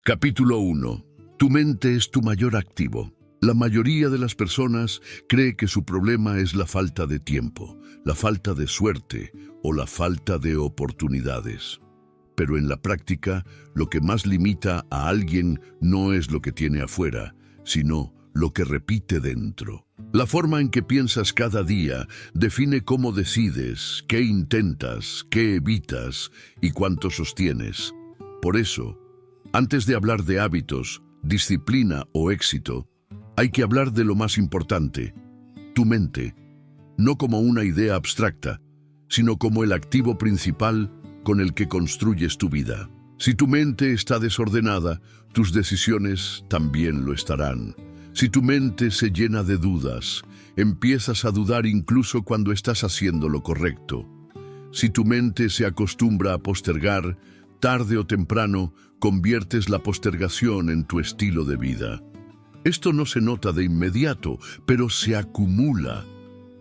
Capítulo 1. Tu mente es tu mayor activo. La mayoría de las personas cree que su problema es la falta de tiempo, la falta de suerte o la falta de oportunidades. Pero en la práctica, lo que más limita a alguien no es lo que tiene afuera, sino lo que repite dentro. La forma en que piensas cada día define cómo decides, qué intentas, qué evitas y cuánto sostienes. Por eso, antes de hablar de hábitos, disciplina o éxito, hay que hablar de lo más importante, tu mente, no como una idea abstracta, sino como el activo principal con el que construyes tu vida. Si tu mente está desordenada, tus decisiones también lo estarán. Si tu mente se llena de dudas, empiezas a dudar incluso cuando estás haciendo lo correcto. Si tu mente se acostumbra a postergar, tarde o temprano conviertes la postergación en tu estilo de vida. Esto no se nota de inmediato, pero se acumula.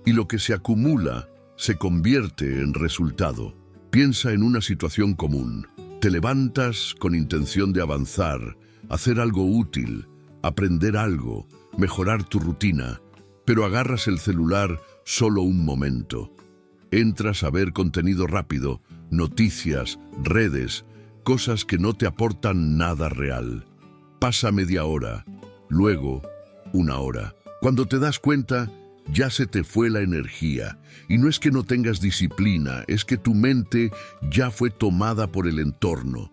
Y lo que se acumula se convierte en resultado. Piensa en una situación común. Te levantas con intención de avanzar, hacer algo útil, aprender algo, mejorar tu rutina, pero agarras el celular solo un momento. Entras a ver contenido rápido, noticias, redes, cosas que no te aportan nada real. Pasa media hora, luego una hora. Cuando te das cuenta, ya se te fue la energía. Y no es que no tengas disciplina, es que tu mente ya fue tomada por el entorno.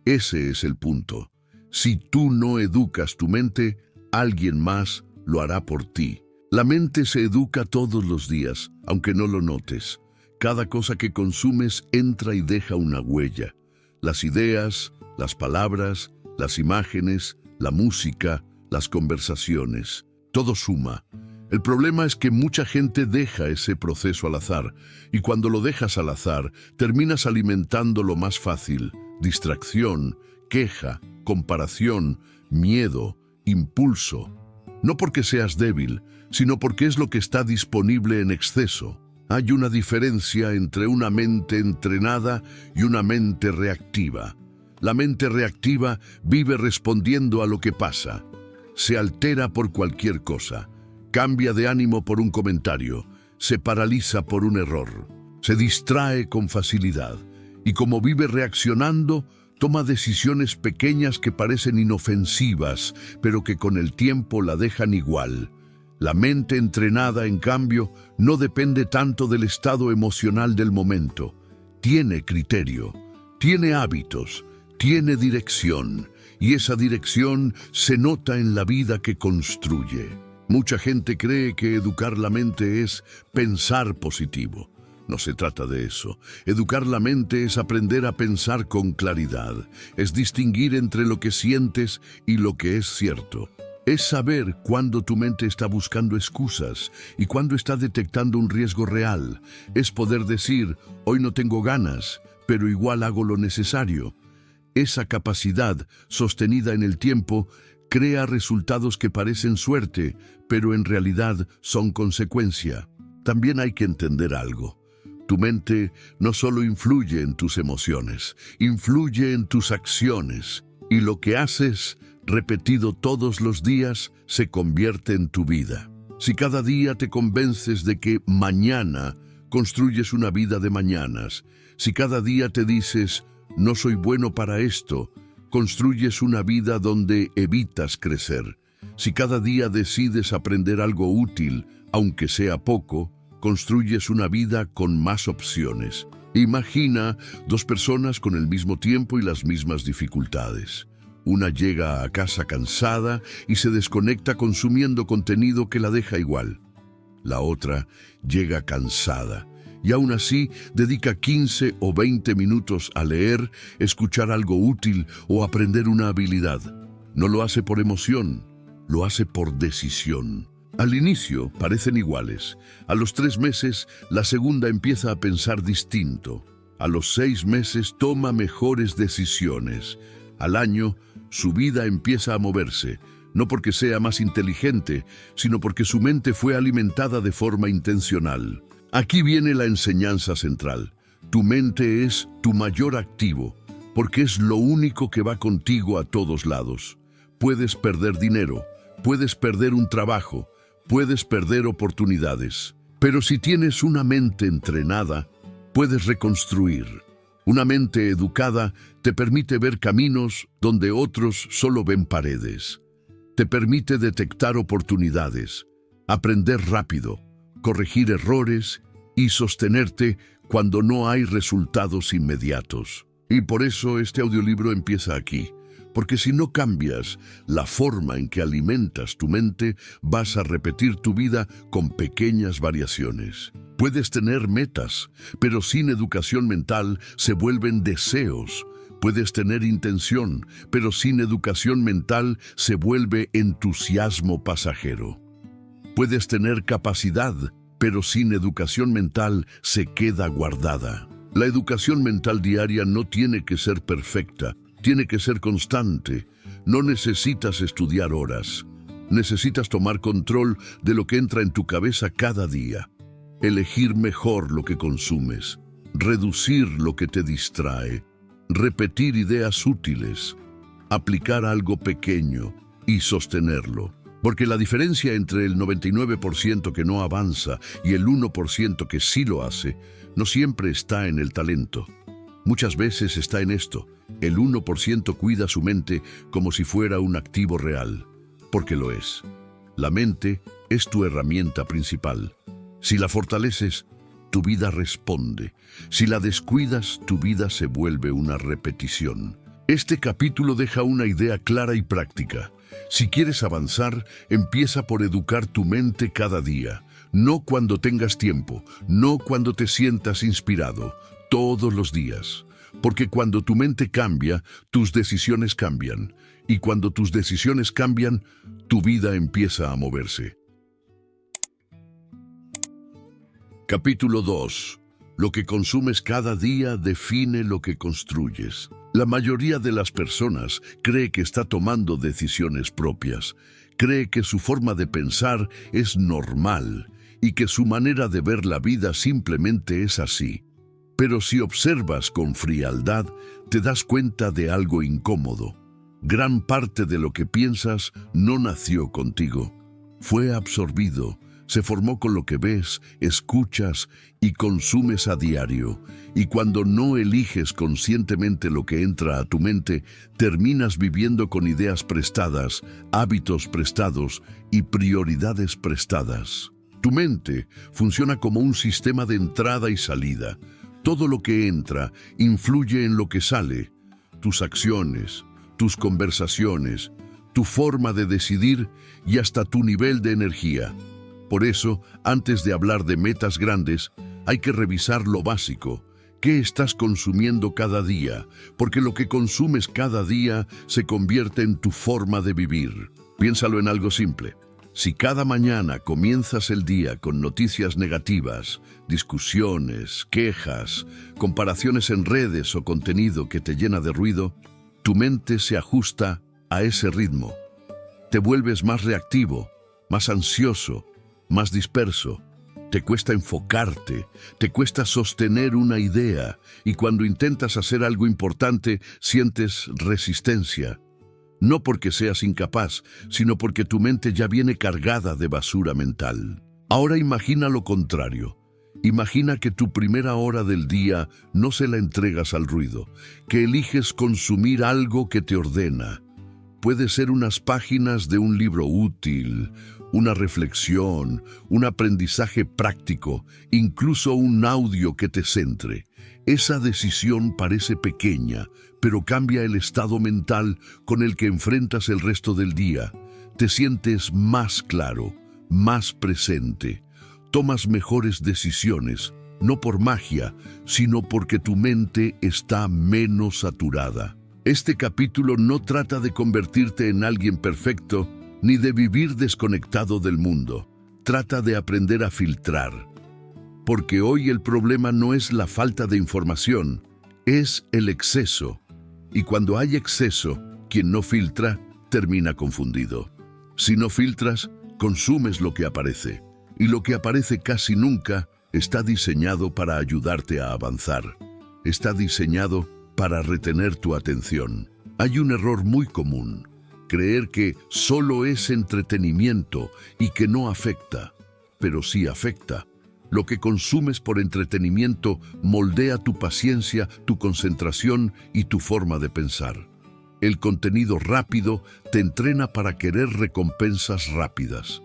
Ese es el punto. Si tú no educas tu mente, alguien más lo hará por ti. La mente se educa todos los días, aunque no lo notes. Cada cosa que consumes entra y deja una huella. Las ideas, las palabras, las imágenes, la música, las conversaciones. Todo suma. El problema es que mucha gente deja ese proceso al azar, y cuando lo dejas al azar, terminas alimentando lo más fácil: distracción, queja, comparación, miedo, impulso. No porque seas débil, sino porque es lo que está disponible en exceso. Hay una diferencia entre una mente entrenada y una mente reactiva. La mente reactiva vive respondiendo a lo que pasa. Se altera por cualquier cosa. Cambia de ánimo por un comentario. Se paraliza por un error. Se distrae con facilidad. Y como vive reaccionando, toma decisiones pequeñas que parecen inofensivas, pero que con el tiempo la dejan igual. La mente entrenada, en cambio, no depende tanto del estado emocional del momento. Tiene criterio, tiene hábitos, tiene dirección, y esa dirección se nota en la vida que construye. Mucha gente cree que educar la mente es pensar positivo. No se trata de eso. Educar la mente es aprender a pensar con claridad, es distinguir entre lo que sientes y lo que es cierto. Es saber cuándo tu mente está buscando excusas y cuándo está detectando un riesgo real. Es poder decir, hoy no tengo ganas, pero igual hago lo necesario. Esa capacidad, sostenida en el tiempo, crea resultados que parecen suerte, pero en realidad son consecuencia. También hay que entender algo. Tu mente no solo influye en tus emociones, influye en tus acciones, y lo que haces, repetido todos los días, se convierte en tu vida. Si cada día te convences de que mañana construyes una vida de mañanas, si cada día te dices, no soy bueno para esto, construyes una vida donde evitas crecer. Si cada día decides aprender algo útil, aunque sea poco, construyes una vida con más opciones. Imagina dos personas con el mismo tiempo y las mismas dificultades. Una llega a casa cansada y se desconecta consumiendo contenido que la deja igual. La otra llega cansada y aún así dedica 15 o 20 minutos a leer, escuchar algo útil o aprender una habilidad. No lo hace por emoción, lo hace por decisión. Al inicio parecen iguales. A los 3 meses, la segunda empieza a pensar distinto. A los 6 meses toma mejores decisiones. Al año, su vida empieza a moverse, no porque sea más inteligente, sino porque su mente fue alimentada de forma intencional. Aquí viene la enseñanza central. Tu mente es tu mayor activo. porque es lo único que va contigo a todos lados. Puedes perder dinero, puedes perder un trabajo, puedes perder oportunidades, pero si tienes una mente entrenada, puedes reconstruir. Una mente educada te permite ver caminos donde otros solo ven paredes. Te permite detectar oportunidades, aprender rápido, corregir errores y sostenerte cuando no hay resultados inmediatos. Y por eso este audiolibro empieza aquí, porque si no cambias la forma en que alimentas tu mente, vas a repetir tu vida con pequeñas variaciones. Puedes tener metas, pero sin educación mental se vuelven deseos. Puedes tener intención, pero sin educación mental se vuelve entusiasmo pasajero. Puedes tener capacidad, pero sin educación mental se queda guardada. La educación mental diaria no tiene que ser perfecta, tiene que ser constante. No necesitas estudiar horas. Necesitas tomar control de lo que entra en tu cabeza cada día. Elegir mejor lo que consumes, reducir lo que te distrae, repetir ideas útiles, aplicar algo pequeño y sostenerlo. Porque la diferencia entre el 99% que no avanza y el 1% que sí lo hace, no siempre está en el talento. Muchas veces está en esto. El 1% cuida su mente como si fuera un activo real, porque lo es. La mente es tu herramienta principal. Si la fortaleces, tu vida responde. Si la descuidas, tu vida se vuelve una repetición. Este capítulo deja una idea clara y práctica. Si quieres avanzar, empieza por educar tu mente cada día. No cuando tengas tiempo, no cuando te sientas inspirado, todos los días. Porque cuando tu mente cambia, tus decisiones cambian. Y cuando tus decisiones cambian, tu vida empieza a moverse. Capítulo 2. Lo que consumes cada día define lo que construyes. La mayoría de las personas cree que está tomando decisiones propias, cree que su forma de pensar es normal y que su manera de ver la vida simplemente es así. Pero si observas con frialdad, te das cuenta de algo incómodo. Gran parte de lo que piensas no nació contigo, fue absorbido. Se formó con lo que ves, escuchas y consumes a diario. Y cuando no eliges conscientemente lo que entra a tu mente, terminas viviendo con ideas prestadas, hábitos prestados y prioridades prestadas. Tu mente funciona como un sistema de entrada y salida. Todo lo que entra influye en lo que sale. Tus acciones, tus conversaciones, tu forma de decidir y hasta tu nivel de energía. Por eso, antes de hablar de metas grandes, hay que revisar lo básico. ¿Qué estás consumiendo cada día? Porque lo que consumes cada día se convierte en tu forma de vivir. Piénsalo en algo simple. Si cada mañana comienzas el día con noticias negativas, discusiones, quejas, comparaciones en redes o contenido que te llena de ruido, tu mente se ajusta a ese ritmo. Te vuelves más reactivo, más ansioso, más disperso. Te cuesta enfocarte, te cuesta sostener una idea y cuando intentas hacer algo importante sientes resistencia. No porque seas incapaz, sino porque tu mente ya viene cargada de basura mental. Ahora imagina lo contrario. Imagina que tu primera hora del día no se la entregas al ruido, que eliges consumir algo que te ordena. Puede ser unas páginas de un libro útil, una reflexión, un aprendizaje práctico, incluso un audio que te centre. Esa decisión parece pequeña, pero cambia el estado mental con el que enfrentas el resto del día. Te sientes más claro, más presente. Tomas mejores decisiones, no por magia, sino porque tu mente está menos saturada. Este capítulo no trata de convertirte en alguien perfecto, ni de vivir desconectado del mundo. Trata de aprender a filtrar. Porque hoy el problema no es la falta de información, es el exceso. Y cuando hay exceso, quien no filtra, termina confundido. Si no filtras, consumes lo que aparece. Y lo que aparece casi nunca está diseñado para ayudarte a avanzar. Está diseñado para retener tu atención. Hay un error muy común: creer que solo es entretenimiento y que no afecta. Pero sí afecta. Lo que consumes por entretenimiento moldea tu paciencia, tu concentración y tu forma de pensar. El contenido rápido te entrena para querer recompensas rápidas.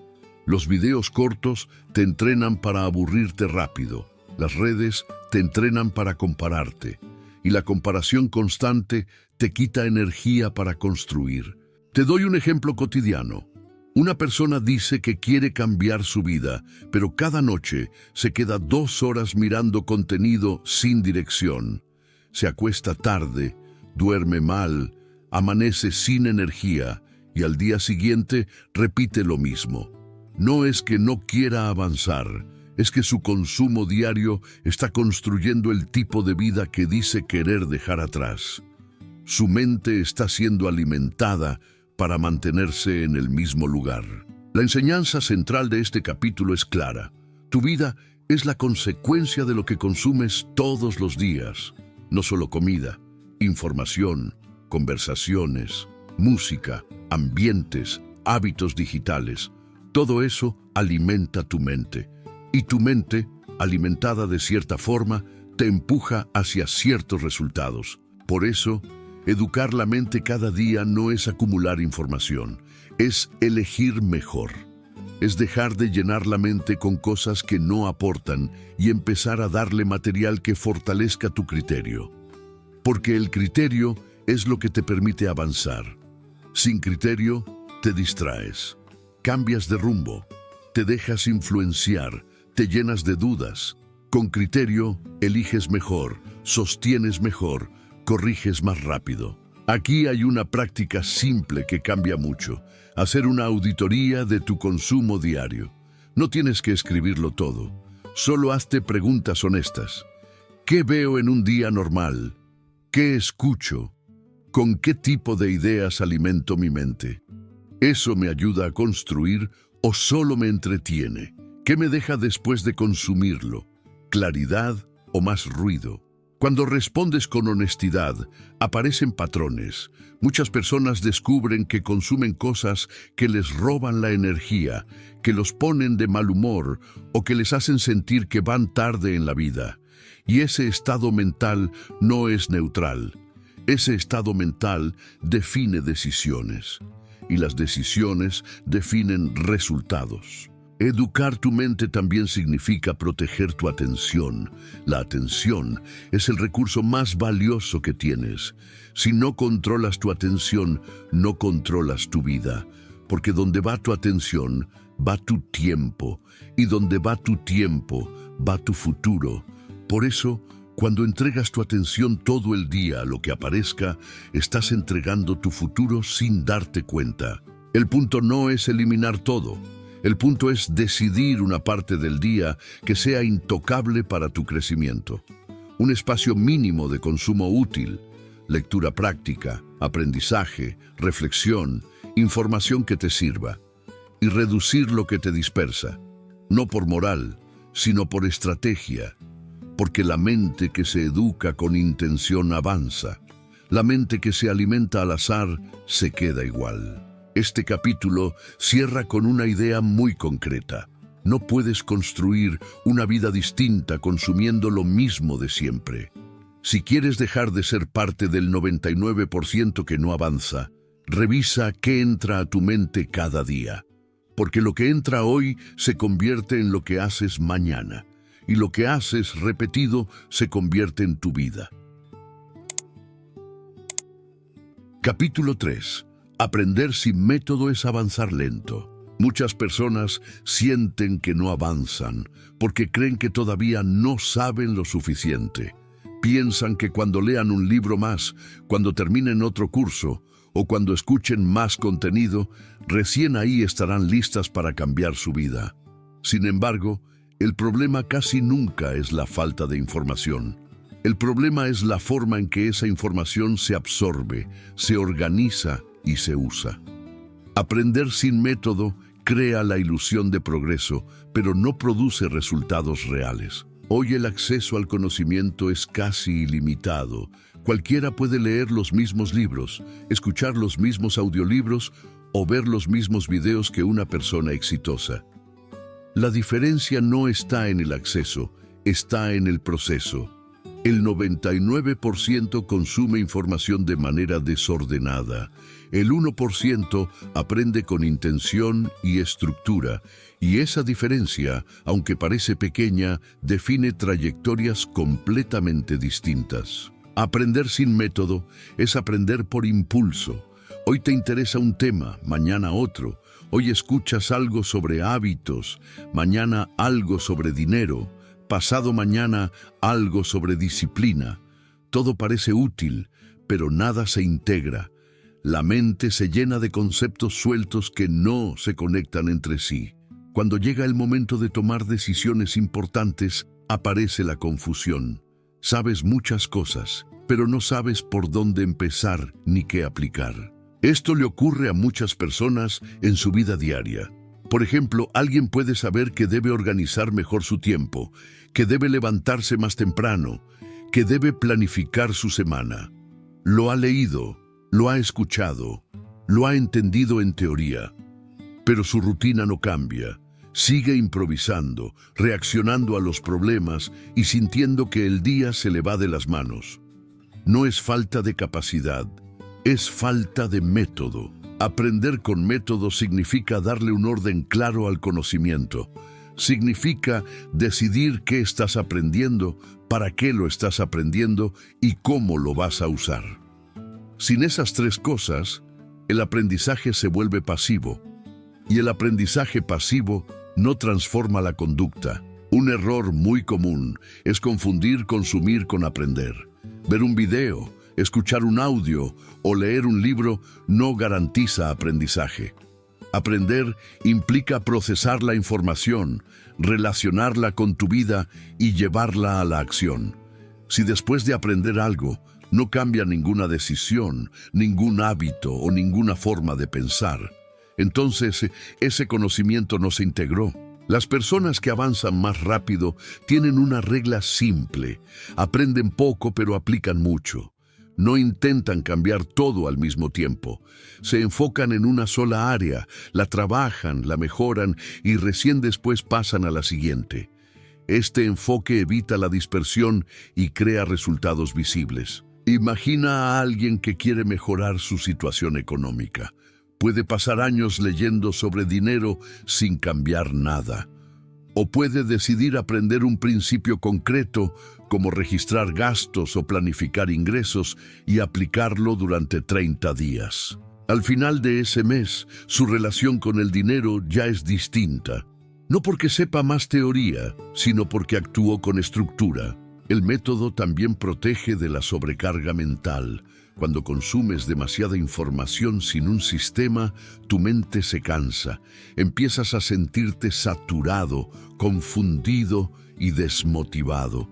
Los videos cortos te entrenan para aburrirte rápido. Las redes te entrenan para compararte. Y la comparación constante te quita energía para construir. Te doy un ejemplo cotidiano. Una persona dice que quiere cambiar su vida, pero cada noche se queda 2 horas mirando contenido sin dirección. Se acuesta tarde, duerme mal, amanece sin energía y al día siguiente repite lo mismo. No es que no quiera avanzar, es que su consumo diario está construyendo el tipo de vida que dice querer dejar atrás. Su mente está siendo alimentada para mantenerse en el mismo lugar. La enseñanza central de este capítulo es clara. Tu vida es la consecuencia de lo que consumes todos los días. No solo comida, información, conversaciones, música, ambientes, hábitos digitales. Todo eso alimenta tu mente. Y tu mente, alimentada de cierta forma, te empuja hacia ciertos resultados. Por eso, educar la mente cada día no es acumular información, es elegir mejor. Es dejar de llenar la mente con cosas que no aportan y empezar a darle material que fortalezca tu criterio. Porque el criterio es lo que te permite avanzar. Sin criterio, te distraes, cambias de rumbo, te dejas influenciar, te llenas de dudas. Con criterio, eliges mejor, sostienes mejor, corriges más rápido. Aquí hay una práctica simple que cambia mucho: hacer una auditoría de tu consumo diario. No tienes que escribirlo todo, solo hazte preguntas honestas. ¿Qué veo en un día normal? ¿Qué escucho? ¿Con qué tipo de ideas alimento mi mente? ¿Eso me ayuda a construir o solo me entretiene? ¿Qué me deja después de consumirlo? ¿Claridad o más ruido? Cuando respondes con honestidad, aparecen patrones. Muchas personas descubren que consumen cosas que les roban la energía, que los ponen de mal humor o que les hacen sentir que van tarde en la vida. Y ese estado mental no es neutral. Ese estado mental define decisiones. Y las decisiones definen resultados. Educar tu mente también significa proteger tu atención. La atención es el recurso más valioso que tienes. Si no controlas tu atención, no controlas tu vida. Porque donde va tu atención, va tu tiempo. Y donde va tu tiempo, va tu futuro. Por eso, cuando entregas tu atención todo el día a lo que aparezca, estás entregando tu futuro sin darte cuenta. El punto no es eliminar todo. El punto es decidir una parte del día que sea intocable para tu crecimiento. Un espacio mínimo de consumo útil, lectura práctica, aprendizaje, reflexión, información que te sirva. Y reducir lo que te dispersa, no por moral, sino por estrategia. Porque la mente que se educa con intención avanza. La mente que se alimenta al azar se queda igual. Este capítulo cierra con una idea muy concreta. No puedes construir una vida distinta consumiendo lo mismo de siempre. Si quieres dejar de ser parte del 99% que no avanza, revisa qué entra a tu mente cada día. Porque lo que entra hoy se convierte en lo que haces mañana. Y lo que haces repetido se convierte en tu vida. Capítulo 3. Aprender sin método es avanzar lento. Muchas personas sienten que no avanzan porque creen que todavía no saben lo suficiente. Piensan que cuando lean un libro más, cuando terminen otro curso o cuando escuchen más contenido, recién ahí estarán listas para cambiar su vida. Sin embargo, el problema casi nunca es la falta de información. El problema es la forma en que esa información se absorbe, se organiza y se usa. Aprender sin método crea la ilusión de progreso, pero no produce resultados reales. Hoy el acceso al conocimiento es casi ilimitado. Cualquiera puede leer los mismos libros, escuchar los mismos audiolibros o ver los mismos videos que una persona exitosa. La diferencia no está en el acceso, está en el proceso. El 99% consume información de manera desordenada. El 1% aprende con intención y estructura, y esa diferencia, aunque parece pequeña, define trayectorias completamente distintas. Aprender sin método es aprender por impulso. Hoy te interesa un tema, mañana otro. Hoy escuchas algo sobre hábitos, mañana algo sobre dinero, pasado mañana algo sobre disciplina. Todo parece útil, pero nada se integra. La mente se llena de conceptos sueltos que no se conectan entre sí. Cuando llega el momento de tomar decisiones importantes, aparece la confusión. Sabes muchas cosas, pero no sabes por dónde empezar ni qué aplicar. Esto le ocurre a muchas personas en su vida diaria. Por ejemplo, alguien puede saber que debe organizar mejor su tiempo, que debe levantarse más temprano, que debe planificar su semana. Lo ha leído, lo ha escuchado, lo ha entendido en teoría, pero su rutina no cambia. Sigue improvisando, reaccionando a los problemas y sintiendo que el día se le va de las manos. No es falta de capacidad, es falta de método. Aprender con método significa darle un orden claro al conocimiento. Significa decidir qué estás aprendiendo, para qué lo estás aprendiendo y cómo lo vas a usar. Sin esas tres cosas, el aprendizaje se vuelve pasivo. Y el aprendizaje pasivo no transforma la conducta. Un error muy común es confundir consumir con aprender. Ver un video, escuchar un audio o leer un libro no garantiza aprendizaje. Aprender implica procesar la información, relacionarla con tu vida y llevarla a la acción. Si después de aprender algo no cambia ninguna decisión, ningún hábito o ninguna forma de pensar, entonces ese conocimiento no se integró. Las personas que avanzan más rápido tienen una regla simple. Aprenden poco pero aplican mucho. No intentan cambiar todo al mismo tiempo. Se enfocan en una sola área, la trabajan, la mejoran y recién después pasan a la siguiente. Este enfoque evita la dispersión y crea resultados visibles. Imagina a alguien que quiere mejorar su situación económica. Puede pasar años leyendo sobre dinero sin cambiar nada. O puede decidir aprender un principio concreto, como registrar gastos o planificar ingresos, y aplicarlo durante 30 días. Al final de ese mes, su relación con el dinero ya es distinta. No porque sepa más teoría, sino porque actuó con estructura. El método también protege de la sobrecarga mental. Cuando consumes demasiada información sin un sistema, tu mente se cansa. Empiezas a sentirte saturado, confundido y desmotivado.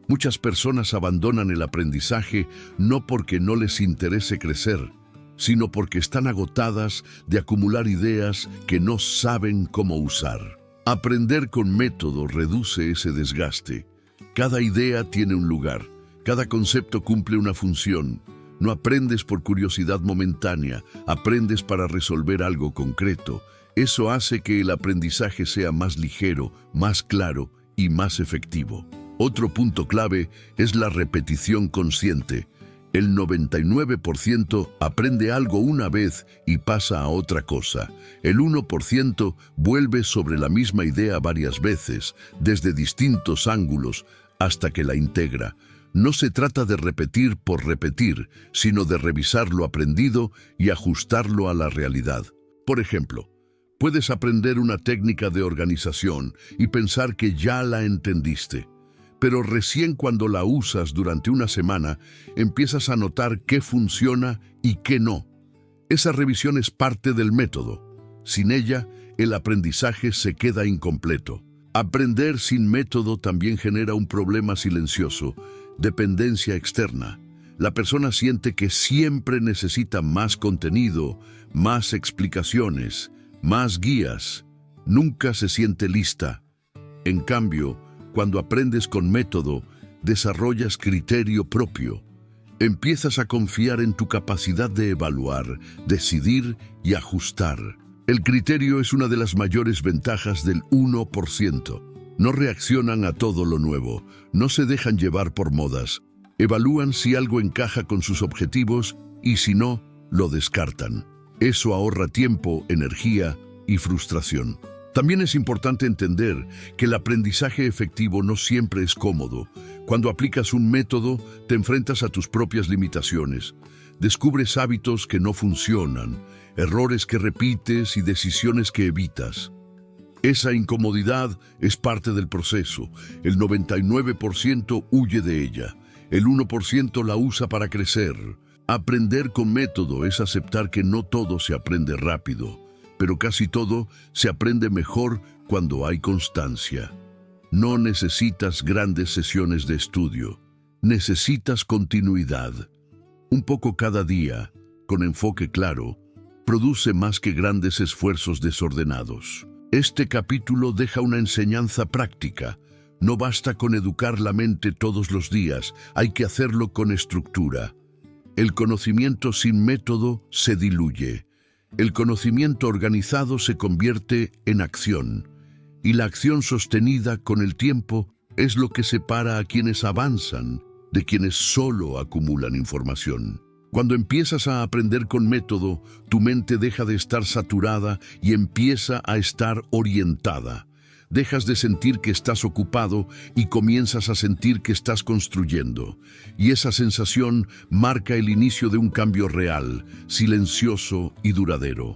Muchas personas abandonan el aprendizaje no porque no les interese crecer, sino porque están agotadas de acumular ideas que no saben cómo usar. Aprender con método reduce ese desgaste. Cada idea tiene un lugar, cada concepto cumple una función. No aprendes por curiosidad momentánea, aprendes para resolver algo concreto. Eso hace que el aprendizaje sea más ligero, más claro y más efectivo. Otro punto clave es la repetición consciente. El 99% aprende algo una vez y pasa a otra cosa. El 1% vuelve sobre la misma idea varias veces, desde distintos ángulos, hasta que la integra. No se trata de repetir por repetir, sino de revisar lo aprendido y ajustarlo a la realidad. Por ejemplo, puedes aprender una técnica de organización y pensar que ya la entendiste, pero recién cuando la usas durante una semana, empiezas a notar qué funciona y qué no. Esa revisión es parte del método. Sin ella, el aprendizaje se queda incompleto. Aprender sin método también genera un problema silencioso: dependencia externa. La persona siente que siempre necesita más contenido, más explicaciones, más guías. Nunca se siente lista. En cambio, cuando aprendes con método, desarrollas criterio propio. Empiezas a confiar en tu capacidad de evaluar, decidir y ajustar. El criterio es una de las mayores ventajas del 1%. No reaccionan a todo lo nuevo, no se dejan llevar por modas. Evalúan si algo encaja con sus objetivos y si no, lo descartan. Eso ahorra tiempo, energía y frustración. También es importante entender que el aprendizaje efectivo no siempre es cómodo. Cuando aplicas un método, te enfrentas a tus propias limitaciones. Descubres hábitos que no funcionan, errores que repites y decisiones que evitas. Esa incomodidad es parte del proceso. El 99% huye de ella. El 1% la usa para crecer. Aprender con método es aceptar que no todo se aprende rápido, pero casi todo se aprende mejor cuando hay constancia. No necesitas grandes sesiones de estudio, necesitas continuidad. Un poco cada día, con enfoque claro, produce más que grandes esfuerzos desordenados. Este capítulo deja una enseñanza práctica. No basta con educar la mente todos los días, hay que hacerlo con estructura. El conocimiento sin método se diluye. El conocimiento organizado se convierte en acción. Y la acción sostenida con el tiempo es lo que separa a quienes avanzan de quienes solo acumulan información. Cuando empiezas a aprender con método, tu mente deja de estar saturada y empieza a estar orientada. Dejas de sentir que estás ocupado y comienzas a sentir que estás construyendo. Y esa sensación marca el inicio de un cambio real, silencioso y duradero.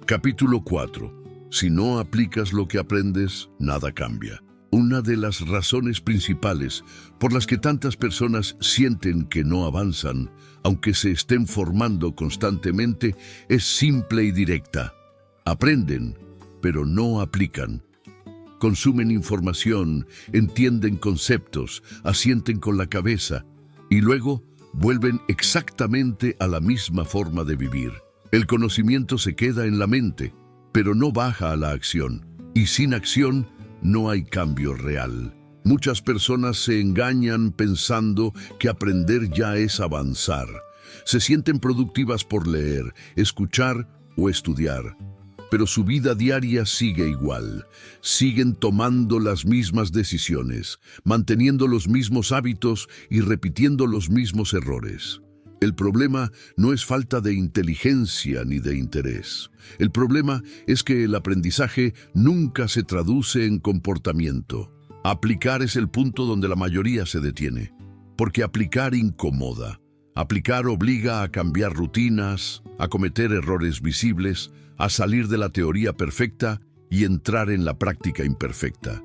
Capítulo 4. Si no aplicas lo que aprendes, nada cambia. Una de las razones principales por las que tantas personas sienten que no avanzan, aunque se estén formando constantemente, es simple y directa. Aprenden, pero no aplican. Consumen información, entienden conceptos, asienten con la cabeza y luego vuelven exactamente a la misma forma de vivir. El conocimiento se queda en la mente, pero no baja a la acción. Y sin acción no hay cambio real. Muchas personas se engañan pensando que aprender ya es avanzar. Se sienten productivas por leer, escuchar o estudiar. Pero su vida diaria sigue igual. Siguen tomando las mismas decisiones, manteniendo los mismos hábitos y repitiendo los mismos errores. El problema no es falta de inteligencia ni de interés. El problema es que el aprendizaje nunca se traduce en comportamiento. Aplicar es el punto donde la mayoría se detiene, porque aplicar incomoda. Aplicar obliga a cambiar rutinas, a cometer errores visibles, a salir de la teoría perfecta y entrar en la práctica imperfecta.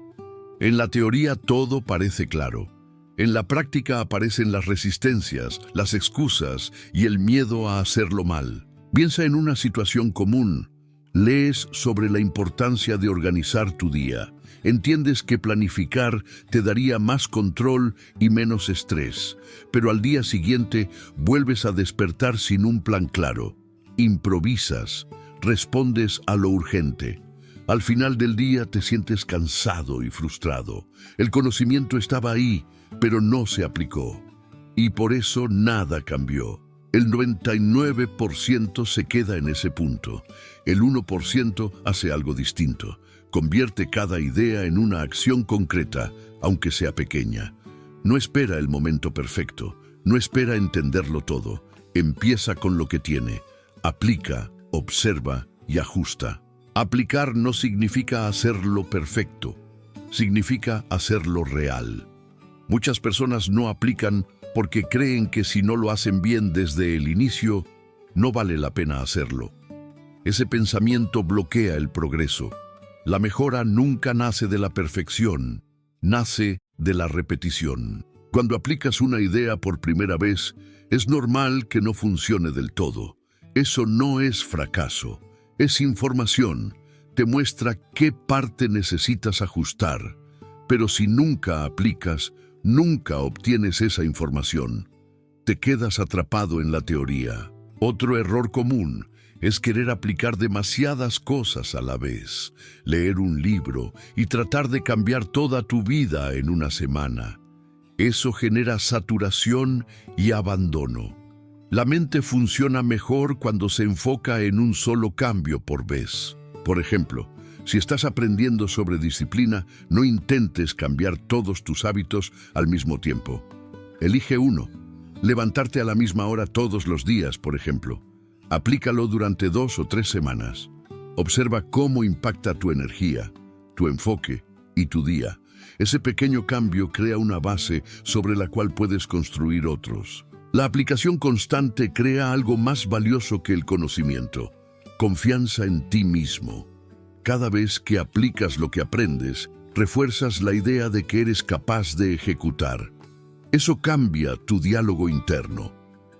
En la teoría todo parece claro. En la práctica aparecen las resistencias, las excusas y el miedo a hacerlo mal. Piensa en una situación común. Lees sobre la importancia de organizar tu día. Entiendes que planificar te daría más control y menos estrés, pero al día siguiente vuelves a despertar sin un plan claro. Improvisas, respondes a lo urgente. Al final del día te sientes cansado y frustrado. El conocimiento estaba ahí, pero no se aplicó. Y por eso nada cambió. El 99% se queda en ese punto. El 1% hace algo distinto. Convierte cada idea en una acción concreta, aunque sea pequeña. No espera el momento perfecto. No espera entenderlo todo. Empieza con lo que tiene. Aplica, observa y ajusta. Aplicar no significa hacerlo perfecto. Significa hacerlo real. Muchas personas no aplican porque creen que si no lo hacen bien desde el inicio, no vale la pena hacerlo. Ese pensamiento bloquea el progreso. La mejora nunca nace de la perfección, nace de la repetición. Cuando aplicas una idea por primera vez, es normal que no funcione del todo. Eso no es fracaso, es información. Te muestra qué parte necesitas ajustar. Pero si nunca aplicas, nunca obtienes esa información. Te quedas atrapado en la teoría. Otro error común: es querer aplicar demasiadas cosas a la vez, leer un libro y tratar de cambiar toda tu vida en una semana. Eso genera saturación y abandono. La mente funciona mejor cuando se enfoca en un solo cambio por vez. Por ejemplo, si estás aprendiendo sobre disciplina, no intentes cambiar todos tus hábitos al mismo tiempo. Elige uno. Levantarte a la misma hora todos los días, por ejemplo. Aplícalo durante 2 o 3 semanas. Observa cómo impacta tu energía, tu enfoque y tu día. Ese pequeño cambio crea una base sobre la cual puedes construir otros. La aplicación constante crea algo más valioso que el conocimiento: confianza en ti mismo. Cada vez que aplicas lo que aprendes, refuerzas la idea de que eres capaz de ejecutar. Eso cambia tu diálogo interno.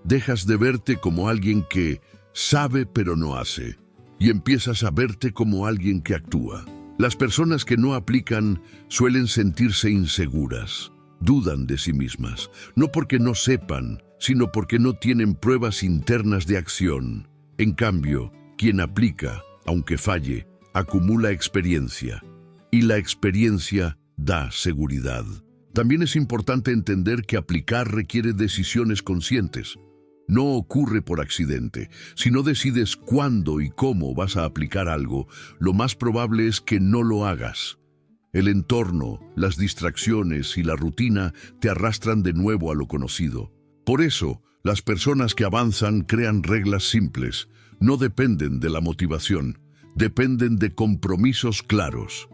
Dejas de verte como alguien que sabe pero no hace, y empiezas a verte como alguien que actúa. Las personas que no aplican suelen sentirse inseguras, dudan de sí mismas, no porque no sepan, sino porque no tienen pruebas internas de acción. En cambio, quien aplica, aunque falle, acumula experiencia, y la experiencia da seguridad. También es importante entender que aplicar requiere decisiones conscientes. No ocurre por accidente. Si no decides cuándo y cómo vas a aplicar algo, lo más probable es que no lo hagas. El entorno, las distracciones y la rutina te arrastran de nuevo a lo conocido. Por eso, las personas que avanzan crean reglas simples. No dependen de la motivación, dependen de compromisos claros.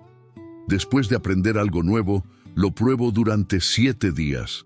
Después de aprender algo nuevo, lo pruebo durante 7 días.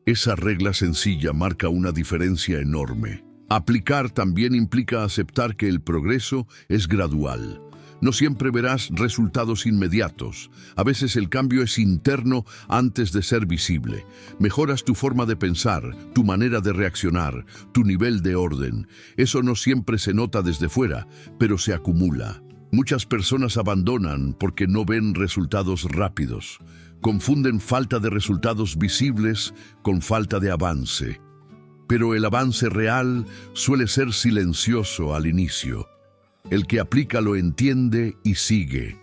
Esa regla sencilla marca una diferencia enorme. Aplicar también implica aceptar que el progreso es gradual. No siempre verás resultados inmediatos. A veces el cambio es interno antes de ser visible. Mejoras tu forma de pensar, tu manera de reaccionar, tu nivel de orden. Eso no siempre se nota desde fuera, pero se acumula. Muchas personas abandonan porque no ven resultados rápidos. Confunden falta de resultados visibles con falta de avance. Pero el avance real suele ser silencioso al inicio. El que aplica lo entiende y sigue.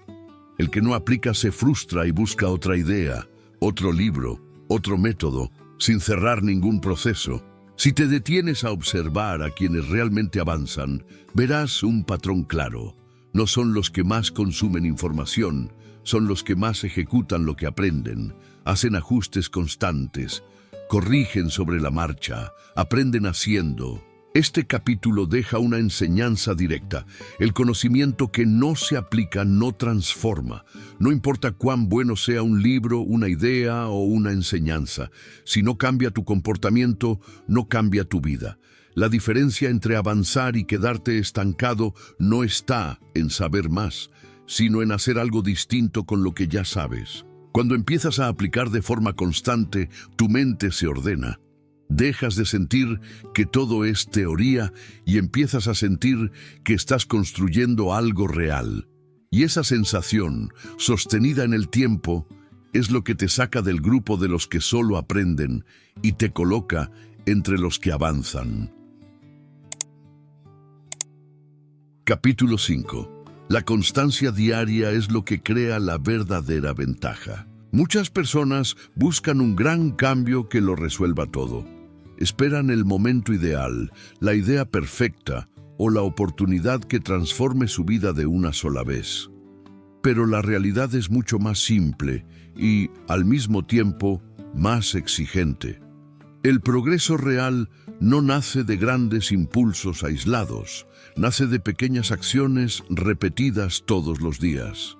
El que no aplica se frustra y busca otra idea, otro libro, otro método, sin cerrar ningún proceso. Si te detienes a observar a quienes realmente avanzan, verás un patrón claro. No son los que más consumen información, son los que más ejecutan lo que aprenden, hacen ajustes constantes, corrigen sobre la marcha, aprenden haciendo. Este capítulo deja una enseñanza directa. El conocimiento que no se aplica no transforma. No importa cuán bueno sea un libro, una idea o una enseñanza. Si no cambia tu comportamiento, no cambia tu vida. La diferencia entre avanzar y quedarte estancado no está en saber más, sino en hacer algo distinto con lo que ya sabes. Cuando empiezas a aplicar de forma constante, tu mente se ordena. Dejas de sentir que todo es teoría y empiezas a sentir que estás construyendo algo real. Y esa sensación, sostenida en el tiempo, es lo que te saca del grupo de los que solo aprenden y te coloca entre los que avanzan. Capítulo 5. La constancia diaria es lo que crea la verdadera ventaja. Muchas personas buscan un gran cambio que lo resuelva todo. Esperan el momento ideal, la idea perfecta o la oportunidad que transforme su vida de una sola vez. Pero la realidad es mucho más simple y, al mismo tiempo, más exigente. El progreso real no nace de grandes impulsos aislados, nace de pequeñas acciones repetidas todos los días.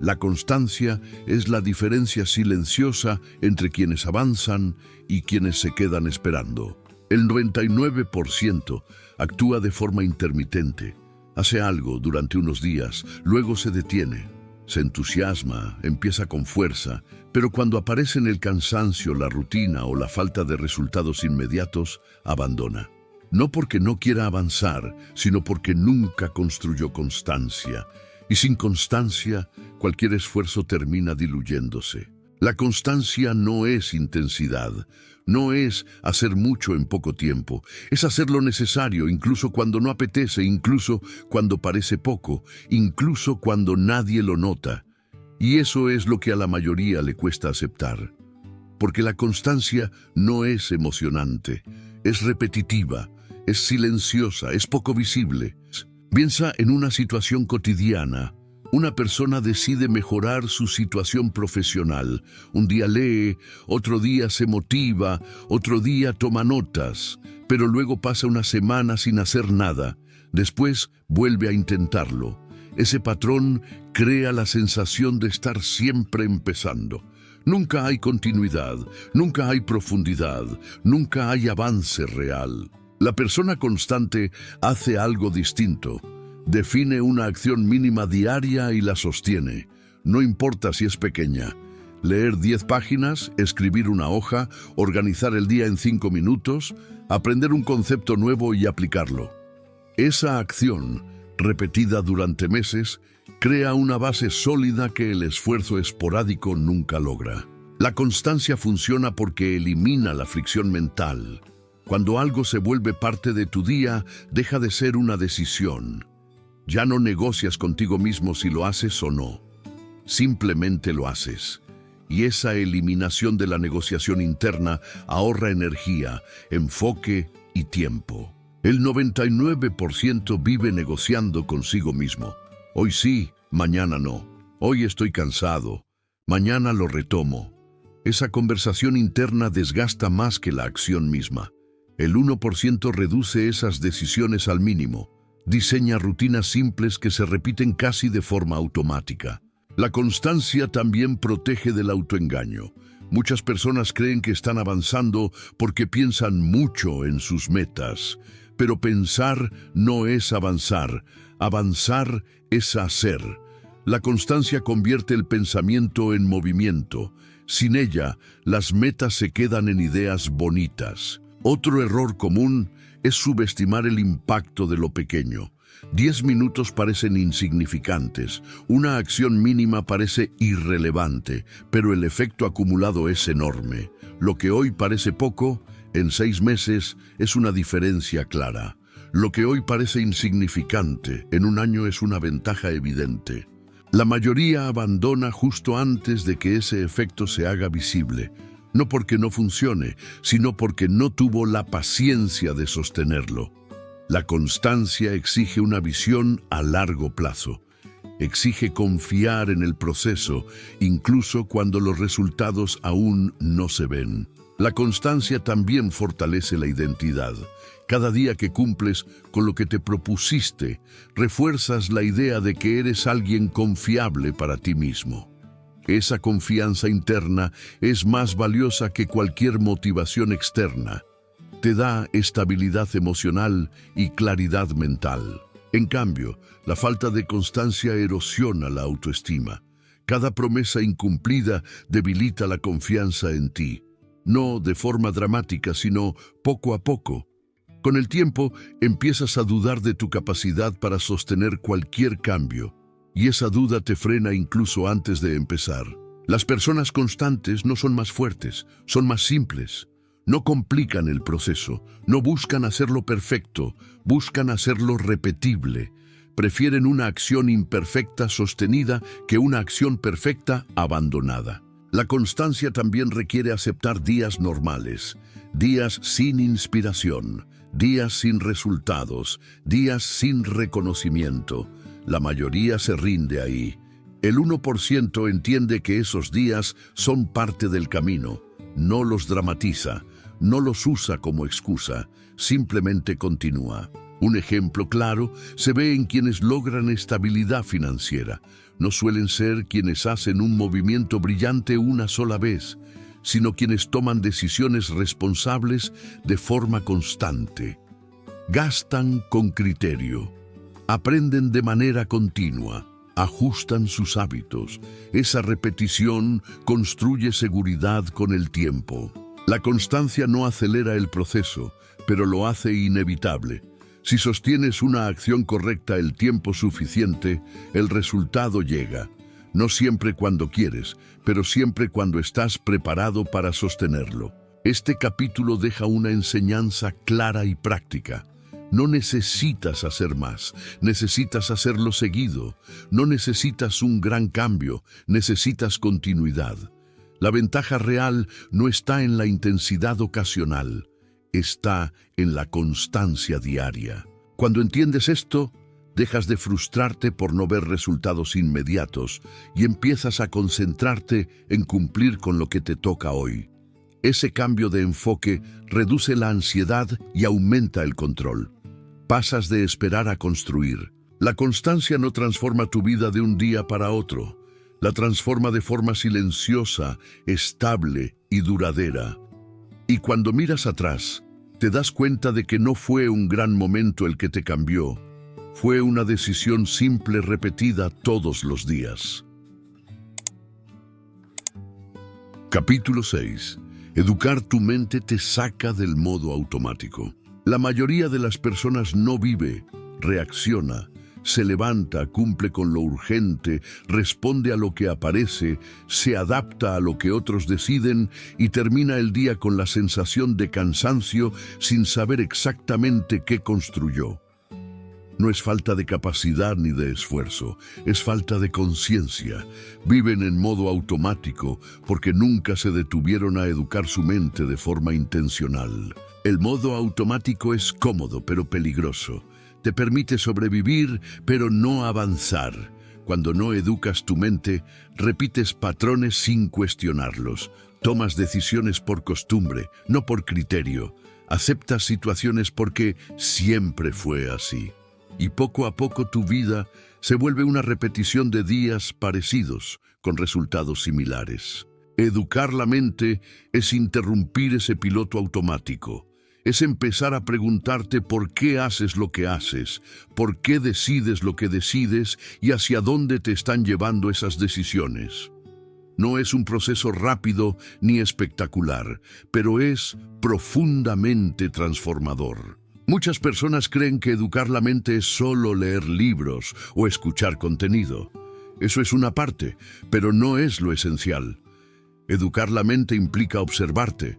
La constancia es la diferencia silenciosa entre quienes avanzan y quienes se quedan esperando. El 99% actúa de forma intermitente. Hace algo durante unos días, luego se detiene. Se entusiasma, empieza con fuerza, pero cuando aparecen el cansancio, la rutina o la falta de resultados inmediatos, abandona. No porque no quiera avanzar, sino porque nunca construyó constancia. Y sin constancia, cualquier esfuerzo termina diluyéndose. La constancia no es intensidad, no es hacer mucho en poco tiempo, es hacer lo necesario incluso cuando no apetece, incluso cuando parece poco, incluso cuando nadie lo nota. Y eso es lo que a la mayoría le cuesta aceptar. Porque la constancia no es emocionante, es repetitiva, es silenciosa, es poco visible. Piensa en una situación cotidiana. Una persona decide mejorar su situación profesional. Un día lee, otro día se motiva, otro día toma notas, pero luego pasa una semana sin hacer nada. Después vuelve a intentarlo. Ese patrón crea la sensación de estar siempre empezando. Nunca hay continuidad, nunca hay profundidad, nunca hay avance real. La persona constante hace algo distinto. Define una acción mínima diaria y la sostiene. No importa si es pequeña. Leer 10 páginas, escribir una hoja, organizar el día en 5 minutos, aprender un concepto nuevo y aplicarlo. Esa acción, repetida durante meses, crea una base sólida que el esfuerzo esporádico nunca logra. La constancia funciona porque elimina la fricción mental. Cuando algo se vuelve parte de tu día, deja de ser una decisión. Ya no negocias contigo mismo si lo haces o no. Simplemente lo haces. Y esa eliminación de la negociación interna ahorra energía, enfoque y tiempo. El 99% vive negociando consigo mismo. Hoy sí, mañana no. Hoy estoy cansado. Mañana lo retomo. Esa conversación interna desgasta más que la acción misma. El 1% reduce esas decisiones al mínimo. Diseña rutinas simples que se repiten casi de forma automática. La constancia también protege del autoengaño. Muchas personas creen que están avanzando porque piensan mucho en sus metas. Pero pensar no es avanzar. Avanzar es hacer. La constancia convierte el pensamiento en movimiento. Sin ella, las metas se quedan en ideas bonitas. Otro error común es subestimar el impacto de lo pequeño. 10 minutos parecen insignificantes, una acción mínima parece irrelevante, pero el efecto acumulado es enorme. Lo que hoy parece poco, en 6 meses es una diferencia clara. Lo que hoy parece insignificante, en un año es una ventaja evidente. La mayoría abandona justo antes de que ese efecto se haga visible. No porque no funcione, sino porque no tuvo la paciencia de sostenerlo. La constancia exige una visión a largo plazo. Exige confiar en el proceso, incluso cuando los resultados aún no se ven. La constancia también fortalece la identidad. Cada día que cumples con lo que te propusiste, refuerzas la idea de que eres alguien confiable para ti mismo. Esa confianza interna es más valiosa que cualquier motivación externa. Te da estabilidad emocional y claridad mental. En cambio, la falta de constancia erosiona la autoestima. Cada promesa incumplida debilita la confianza en ti. No de forma dramática, sino poco a poco. Con el tiempo, empiezas a dudar de tu capacidad para sostener cualquier cambio. Y esa duda te frena incluso antes de empezar. Las personas constantes no son más fuertes, son más simples. No complican el proceso, no buscan hacerlo perfecto, buscan hacerlo repetible. Prefieren una acción imperfecta sostenida que una acción perfecta abandonada. La constancia también requiere aceptar días normales, días sin inspiración, días sin resultados, días sin reconocimiento. La mayoría se rinde ahí. El 1% entiende que esos días son parte del camino. No los dramatiza, no los usa como excusa, simplemente continúa. Un ejemplo claro se ve en quienes logran estabilidad financiera. No suelen ser quienes hacen un movimiento brillante una sola vez, sino quienes toman decisiones responsables de forma constante. Gastan con criterio. Aprenden de manera continua, ajustan sus hábitos. Esa repetición construye seguridad con el tiempo. La constancia no acelera el proceso, pero lo hace inevitable. Si sostienes una acción correcta el tiempo suficiente, el resultado llega. No siempre cuando quieres, pero siempre cuando estás preparado para sostenerlo. Este capítulo deja una enseñanza clara y práctica. No necesitas hacer más, necesitas hacerlo seguido. No necesitas un gran cambio, necesitas continuidad. La ventaja real no está en la intensidad ocasional, está en la constancia diaria. Cuando entiendes esto, dejas de frustrarte por no ver resultados inmediatos y empiezas a concentrarte en cumplir con lo que te toca hoy. Ese cambio de enfoque reduce la ansiedad y aumenta el control. Pasas de esperar a construir. La constancia no transforma tu vida de un día para otro. La transforma de forma silenciosa, estable y duradera. Y cuando miras atrás, te das cuenta de que no fue un gran momento el que te cambió. Fue una decisión simple repetida todos los días. Capítulo 6. Educar tu mente te saca del modo automático. La mayoría de las personas no vive, reacciona, se levanta, cumple con lo urgente, responde a lo que aparece, se adapta a lo que otros deciden y termina el día con la sensación de cansancio sin saber exactamente qué construyó. No es falta de capacidad ni de esfuerzo, es falta de conciencia. Viven en modo automático porque nunca se detuvieron a educar su mente de forma intencional. El modo automático es cómodo pero peligroso. Te permite sobrevivir pero no avanzar. Cuando no educas tu mente, repites patrones sin cuestionarlos. Tomas decisiones por costumbre, no por criterio. Aceptas situaciones porque siempre fue así. Y poco a poco tu vida se vuelve una repetición de días parecidos, con resultados similares. Educar la mente es interrumpir ese piloto automático. Es empezar a preguntarte por qué haces lo que haces, por qué decides lo que decides y hacia dónde te están llevando esas decisiones. No es un proceso rápido ni espectacular, pero es profundamente transformador. Muchas personas creen que educar la mente es solo leer libros o escuchar contenido. Eso es una parte, pero no es lo esencial. Educar la mente implica observarte.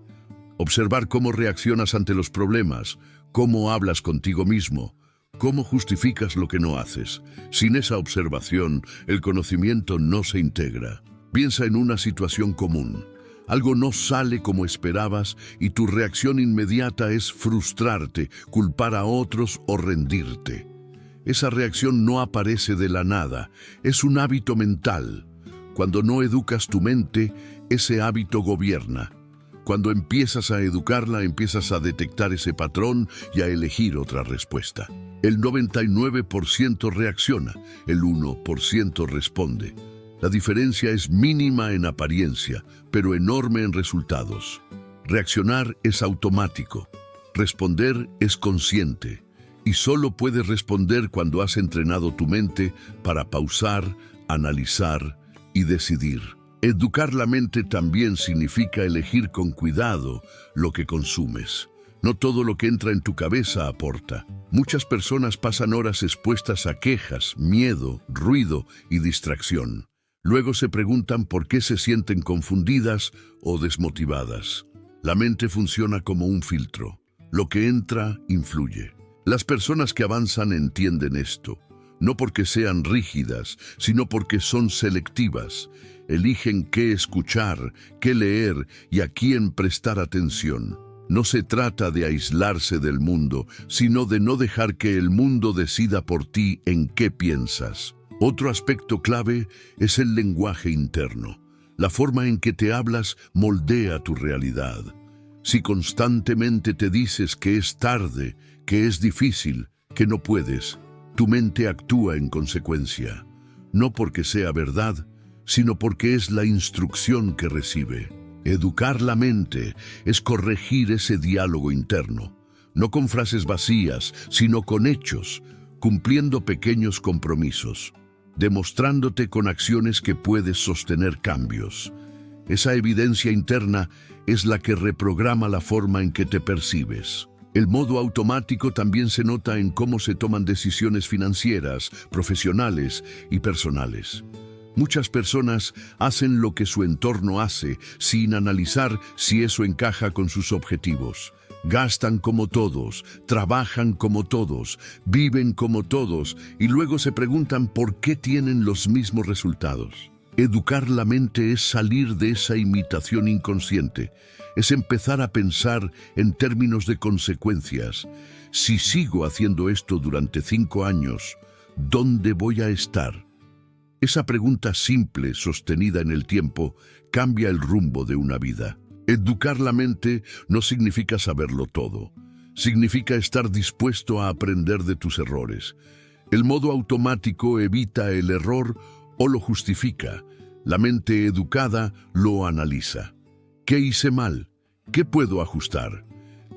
Observar cómo reaccionas ante los problemas, cómo hablas contigo mismo, cómo justificas lo que no haces. Sin esa observación, el conocimiento no se integra. Piensa en una situación común. Algo no sale como esperabas y tu reacción inmediata es frustrarte, culpar a otros o rendirte. Esa reacción no aparece de la nada, es un hábito mental. Cuando no educas tu mente, ese hábito gobierna. Cuando empiezas a educarla, empiezas a detectar ese patrón y a elegir otra respuesta. El 99% reacciona, el 1% responde. La diferencia es mínima en apariencia, pero enorme en resultados. Reaccionar es automático, responder es consciente, y solo puedes responder cuando has entrenado tu mente para pausar, analizar y decidir. Educar la mente también significa elegir con cuidado lo que consumes. No todo lo que entra en tu cabeza aporta. Muchas personas pasan horas expuestas a quejas, miedo, ruido y distracción. Luego se preguntan por qué se sienten confundidas o desmotivadas. La mente funciona como un filtro. Lo que entra, influye. Las personas que avanzan entienden esto, no porque sean rígidas, sino porque son selectivas. Eligen qué escuchar, qué leer y a quién prestar atención. No se trata de aislarse del mundo, sino de no dejar que el mundo decida por ti en qué piensas. Otro aspecto clave es el lenguaje interno. La forma en que te hablas moldea tu realidad. Si constantemente te dices que es tarde, que es difícil, que no puedes, tu mente actúa en consecuencia. No porque sea verdad, sino porque es la instrucción que recibe. Educar la mente es corregir ese diálogo interno, no con frases vacías, sino con hechos, cumpliendo pequeños compromisos, demostrándote con acciones que puedes sostener cambios. Esa evidencia interna es la que reprograma la forma en que te percibes. El modo automático también se nota en cómo se toman decisiones financieras, profesionales y personales. Muchas personas hacen lo que su entorno hace sin analizar si eso encaja con sus objetivos. Gastan como todos, trabajan como todos, viven como todos y luego se preguntan por qué tienen los mismos resultados. Educar la mente es salir de esa imitación inconsciente, es empezar a pensar en términos de consecuencias. Si sigo haciendo esto durante 5 años, ¿dónde voy a estar? Esa pregunta simple, sostenida en el tiempo, cambia el rumbo de una vida. Educar la mente no significa saberlo todo. Significa estar dispuesto a aprender de tus errores. El modo automático evita el error o lo justifica. La mente educada lo analiza. ¿Qué hice mal? ¿Qué puedo ajustar?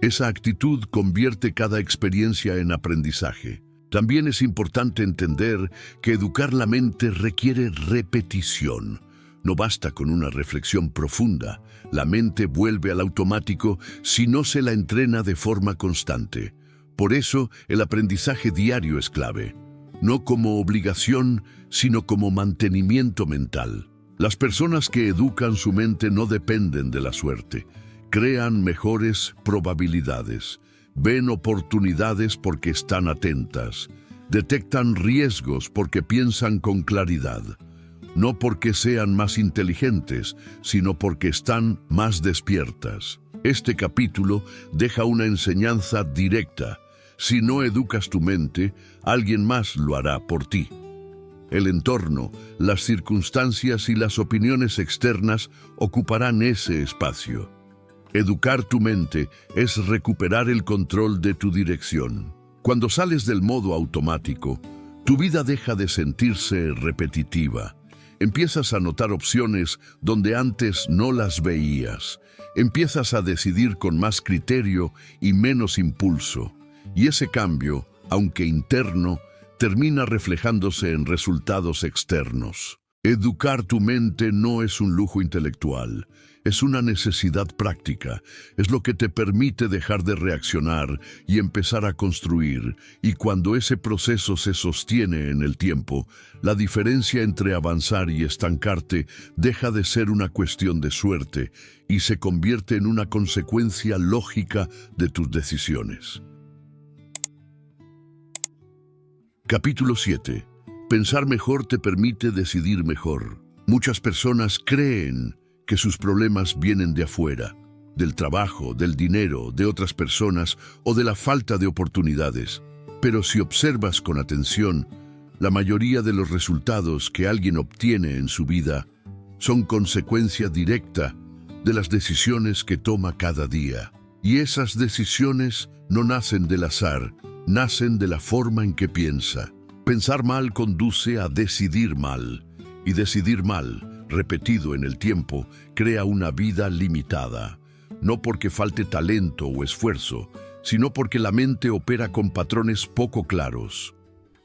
Esa actitud convierte cada experiencia en aprendizaje. También es importante entender que educar la mente requiere repetición. No basta con una reflexión profunda. La mente vuelve al automático si no se la entrena de forma constante. Por eso, el aprendizaje diario es clave. No como obligación, sino como mantenimiento mental. Las personas que educan su mente no dependen de la suerte. Crean mejores probabilidades. Ven oportunidades porque están atentas. Detectan riesgos porque piensan con claridad. No porque sean más inteligentes, sino porque están más despiertas. Este capítulo deja una enseñanza directa. Si no educas tu mente, alguien más lo hará por ti. El entorno, las circunstancias y las opiniones externas ocuparán ese espacio. Educar tu mente es recuperar el control de tu dirección. Cuando sales del modo automático, tu vida deja de sentirse repetitiva. Empiezas a notar opciones donde antes no las veías. Empiezas a decidir con más criterio y menos impulso. Y ese cambio, aunque interno, termina reflejándose en resultados externos. Educar tu mente no es un lujo intelectual, es una necesidad práctica, es lo que te permite dejar de reaccionar y empezar a construir, y cuando ese proceso se sostiene en el tiempo, la diferencia entre avanzar y estancarte deja de ser una cuestión de suerte y se convierte en una consecuencia lógica de tus decisiones. Capítulo 7. Pensar mejor te permite decidir mejor. Muchas personas creen que sus problemas vienen de afuera, del trabajo, del dinero, de otras personas o de la falta de oportunidades. Pero si observas con atención, la mayoría de los resultados que alguien obtiene en su vida son consecuencia directa de las decisiones que toma cada día. Y esas decisiones no nacen del azar, nacen de la forma en que piensa. Pensar mal conduce a decidir mal, y decidir mal, repetido en el tiempo, crea una vida limitada. No porque falte talento o esfuerzo, sino porque la mente opera con patrones poco claros.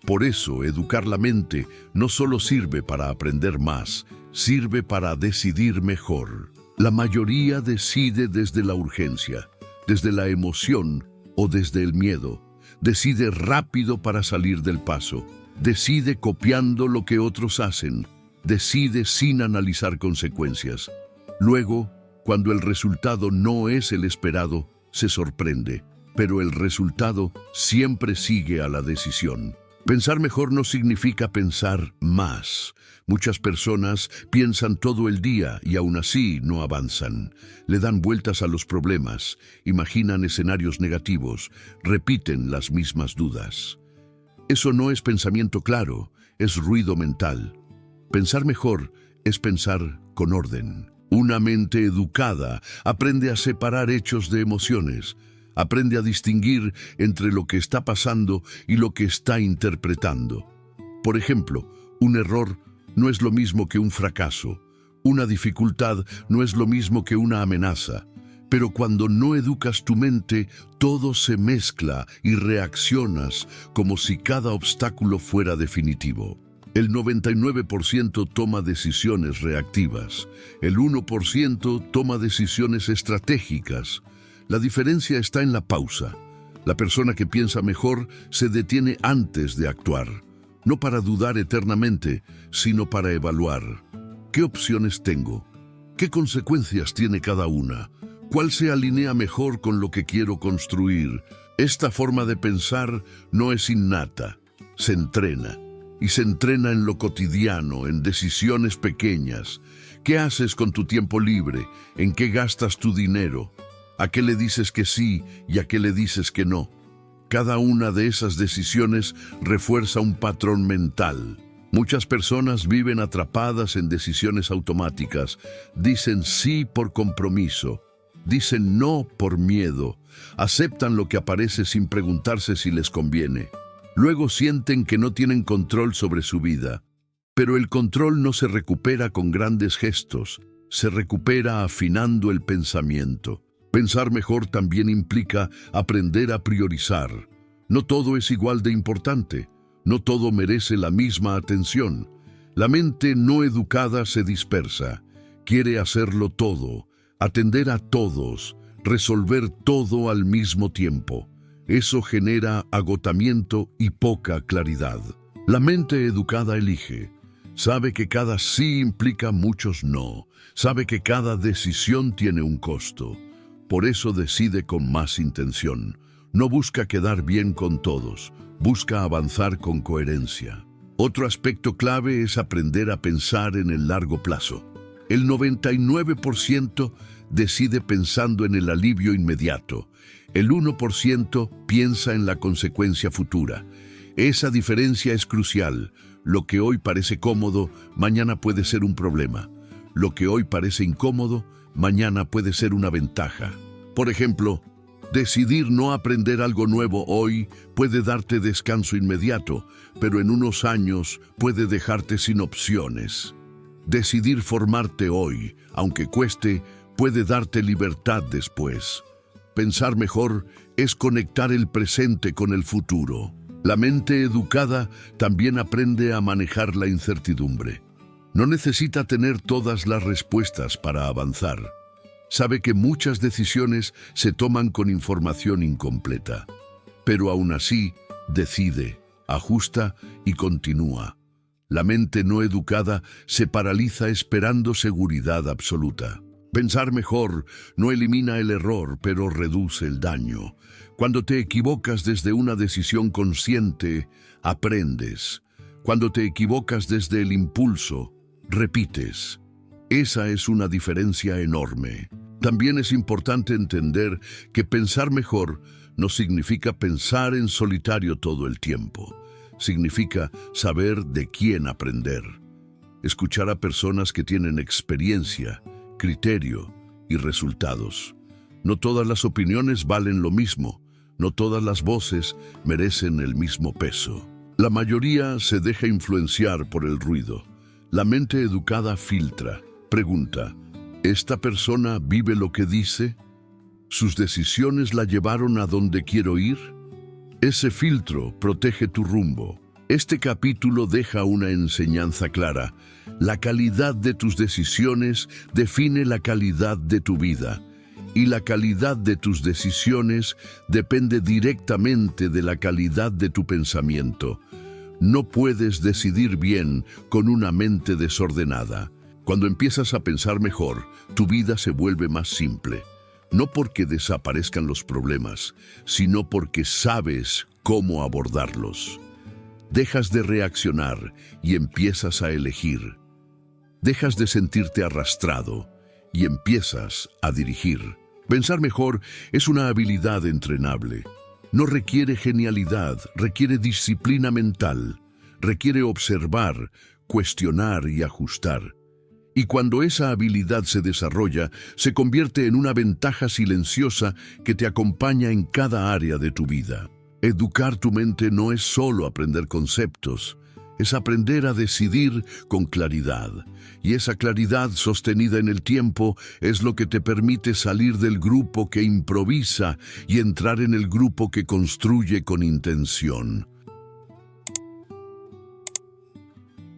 Por eso, educar la mente no solo sirve para aprender más, sirve para decidir mejor. La mayoría decide desde la urgencia, desde la emoción o desde el miedo. Decide rápido para salir del paso. Decide copiando lo que otros hacen. Decide sin analizar consecuencias. Luego, cuando el resultado no es el esperado, se sorprende. Pero el resultado siempre sigue a la decisión. Pensar mejor no significa pensar más. Muchas personas piensan todo el día y aún así no avanzan. Le dan vueltas a los problemas, imaginan escenarios negativos, repiten las mismas dudas. Eso no es pensamiento claro, es ruido mental. Pensar mejor es pensar con orden. Una mente educada aprende a separar hechos de emociones, aprende a distinguir entre lo que está pasando y lo que está interpretando. Por ejemplo, un error no es lo mismo que un fracaso. Una dificultad no es lo mismo que una amenaza. Pero cuando no educas tu mente, todo se mezcla y reaccionas como si cada obstáculo fuera definitivo. El 99% toma decisiones reactivas. El 1% toma decisiones estratégicas. La diferencia está en la pausa. La persona que piensa mejor se detiene antes de actuar. no para dudar eternamente, sino para evaluar. ¿Qué opciones tengo? ¿Qué consecuencias tiene cada una? ¿Cuál se alinea mejor con lo que quiero construir? Esta forma de pensar no es innata, se entrena. Y se entrena en lo cotidiano, en decisiones pequeñas. ¿Qué haces con tu tiempo libre? ¿En qué gastas tu dinero? ¿A qué le dices que sí y a qué le dices que no? Cada una de esas decisiones refuerza un patrón mental. Muchas personas viven atrapadas en decisiones automáticas. Dicen sí por compromiso. Dicen no por miedo. Aceptan lo que aparece sin preguntarse si les conviene. Luego sienten que no tienen control sobre su vida. Pero el control no se recupera con grandes gestos, se recupera afinando el pensamiento. Pensar mejor también implica aprender a priorizar. No todo es igual de importante, no todo merece la misma atención. La mente no educada se dispersa, quiere hacerlo todo, atender a todos, resolver todo al mismo tiempo. Eso genera agotamiento y poca claridad. La mente educada elige. Sabe que cada sí implica muchos no. Sabe que cada decisión tiene un costo. Por eso decide con más intención. No busca quedar bien con todos. Busca avanzar con coherencia. Otro aspecto clave es aprender a pensar en el largo plazo. El 99% decide pensando en el alivio inmediato. El 1% piensa en la consecuencia futura. Esa diferencia es crucial. Lo que hoy parece cómodo, mañana puede ser un problema. Lo que hoy parece incómodo, mañana puede ser una ventaja. Por ejemplo, decidir no aprender algo nuevo hoy puede darte descanso inmediato, pero en unos años puede dejarte sin opciones. Decidir formarte hoy, aunque cueste, puede darte libertad después. Pensar mejor es conectar el presente con el futuro. La mente educada también aprende a manejar la incertidumbre. No necesita tener todas las respuestas para avanzar. Sabe que muchas decisiones se toman con información incompleta. Pero aún así, decide, ajusta y continúa. La mente no educada se paraliza esperando seguridad absoluta. Pensar mejor no elimina el error, pero reduce el daño. Cuando te equivocas desde una decisión consciente, aprendes. Cuando te equivocas desde el impulso, repites. Esa es una diferencia enorme. También es importante entender que pensar mejor no significa pensar en solitario todo el tiempo. Significa saber de quién aprender. Escuchar a personas que tienen experiencia, criterio y resultados. No todas las opiniones valen lo mismo, no todas las voces merecen el mismo peso. La mayoría se deja influenciar por el ruido. La mente educada filtra, pregunta, ¿esta persona vive lo que dice? ¿Sus decisiones la llevaron a donde quiero ir? Ese filtro protege tu rumbo. Este capítulo deja una enseñanza clara. La calidad de tus decisiones define la calidad de tu vida, y la calidad de tus decisiones depende directamente de la calidad de tu pensamiento. No puedes decidir bien con una mente desordenada. Cuando empiezas a pensar mejor, tu vida se vuelve más simple. No porque desaparezcan los problemas, sino porque sabes cómo abordarlos. Dejas de reaccionar y empiezas a elegir. Dejas de sentirte arrastrado y empiezas a dirigir. Pensar mejor es una habilidad entrenable. No requiere genialidad, requiere disciplina mental. Requiere observar, cuestionar y ajustar. Y cuando esa habilidad se desarrolla, se convierte en una ventaja silenciosa que te acompaña en cada área de tu vida. Educar tu mente no es solo aprender conceptos, es aprender a decidir con claridad. Y esa claridad sostenida en el tiempo es lo que te permite salir del grupo que improvisa y entrar en el grupo que construye con intención.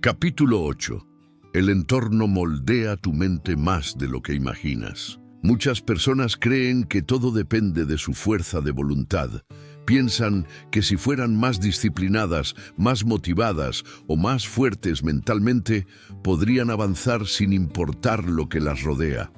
Capítulo 8. El entorno moldea tu mente más de lo que imaginas. Muchas personas creen que todo depende de su fuerza de voluntad, Piensan que si fueran más disciplinadas, más motivadas o más fuertes mentalmente, podrían avanzar sin importar lo que las rodea.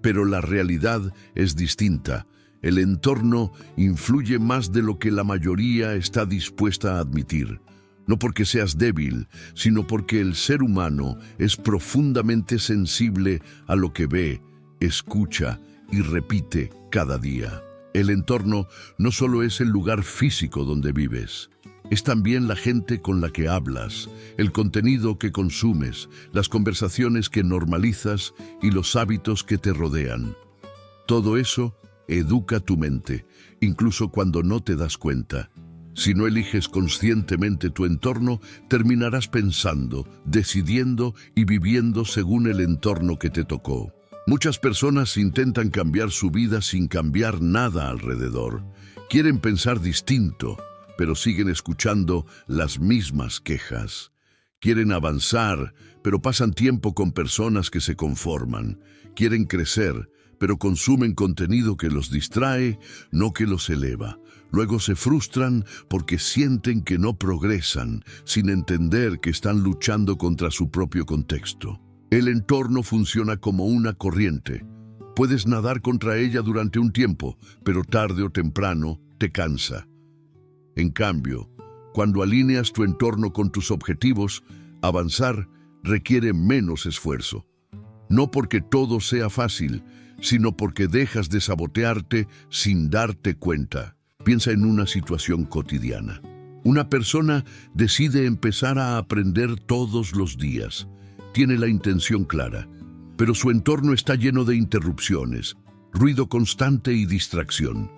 Pero la realidad es distinta. El entorno influye más de lo que la mayoría está dispuesta a admitir. No porque seas débil, sino porque el ser humano es profundamente sensible a lo que ve, escucha y repite cada día. El entorno no solo es el lugar físico donde vives, es también la gente con la que hablas, el contenido que consumes, las conversaciones que normalizas y los hábitos que te rodean. Todo eso educa tu mente, incluso cuando no te das cuenta. Si no eliges conscientemente tu entorno, terminarás pensando, decidiendo y viviendo según el entorno que te tocó. Muchas personas intentan cambiar su vida sin cambiar nada alrededor. Quieren pensar distinto, pero siguen escuchando las mismas quejas. Quieren avanzar, pero pasan tiempo con personas que se conforman. Quieren crecer, pero consumen contenido que los distrae, no que los eleva. Luego se frustran porque sienten que no progresan, sin entender que están luchando contra su propio contexto. El entorno funciona como una corriente. Puedes nadar contra ella durante un tiempo, pero tarde o temprano te cansa. En cambio, cuando alineas tu entorno con tus objetivos, avanzar requiere menos esfuerzo. No porque todo sea fácil, sino porque dejas de sabotearte sin darte cuenta. Piensa en una situación cotidiana. Una persona decide empezar a aprender todos los días. Tiene la intención clara, pero su entorno está lleno de interrupciones, ruido constante y distracción.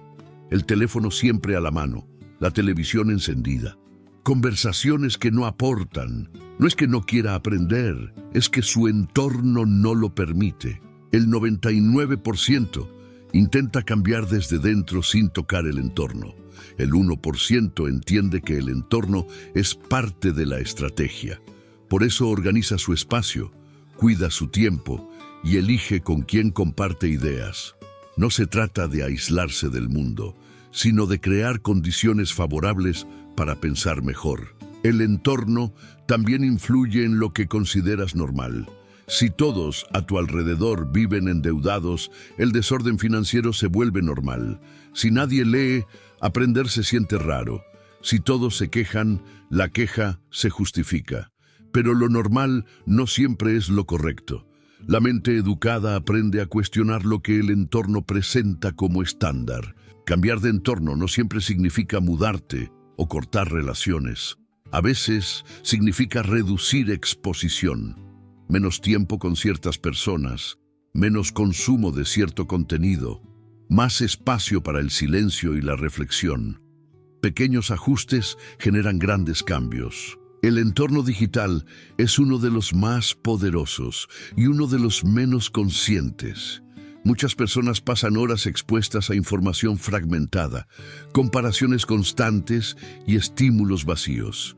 El teléfono siempre a la mano, la televisión encendida. Conversaciones que no aportan. No es que no quiera aprender, es que su entorno no lo permite. El 99% intenta cambiar desde dentro sin tocar el entorno. El 1% entiende que el entorno es parte de la estrategia. Por eso organiza su espacio, cuida su tiempo y elige con quién comparte ideas. No se trata de aislarse del mundo, sino de crear condiciones favorables para pensar mejor. El entorno también influye en lo que consideras normal. Si todos a tu alrededor viven endeudados, el desorden financiero se vuelve normal. Si nadie lee, aprender se siente raro. Si todos se quejan, la queja se justifica. Pero lo normal no siempre es lo correcto. La mente educada aprende a cuestionar lo que el entorno presenta como estándar. Cambiar de entorno no siempre significa mudarte o cortar relaciones. A veces significa reducir exposición. Menos tiempo con ciertas personas, menos consumo de cierto contenido, más espacio para el silencio y la reflexión. Pequeños ajustes generan grandes cambios. El entorno digital es uno de los más poderosos y uno de los menos conscientes. Muchas personas pasan horas expuestas a información fragmentada, comparaciones constantes y estímulos vacíos.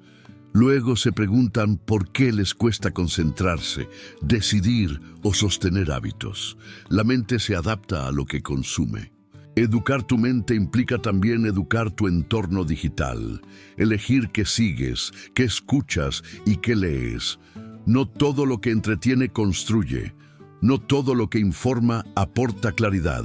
Luego se preguntan por qué les cuesta concentrarse, decidir o sostener hábitos. La mente se adapta a lo que consume. Educar tu mente implica también educar tu entorno digital, elegir qué sigues, qué escuchas y qué lees. No todo lo que entretiene construye, no todo lo que informa aporta claridad.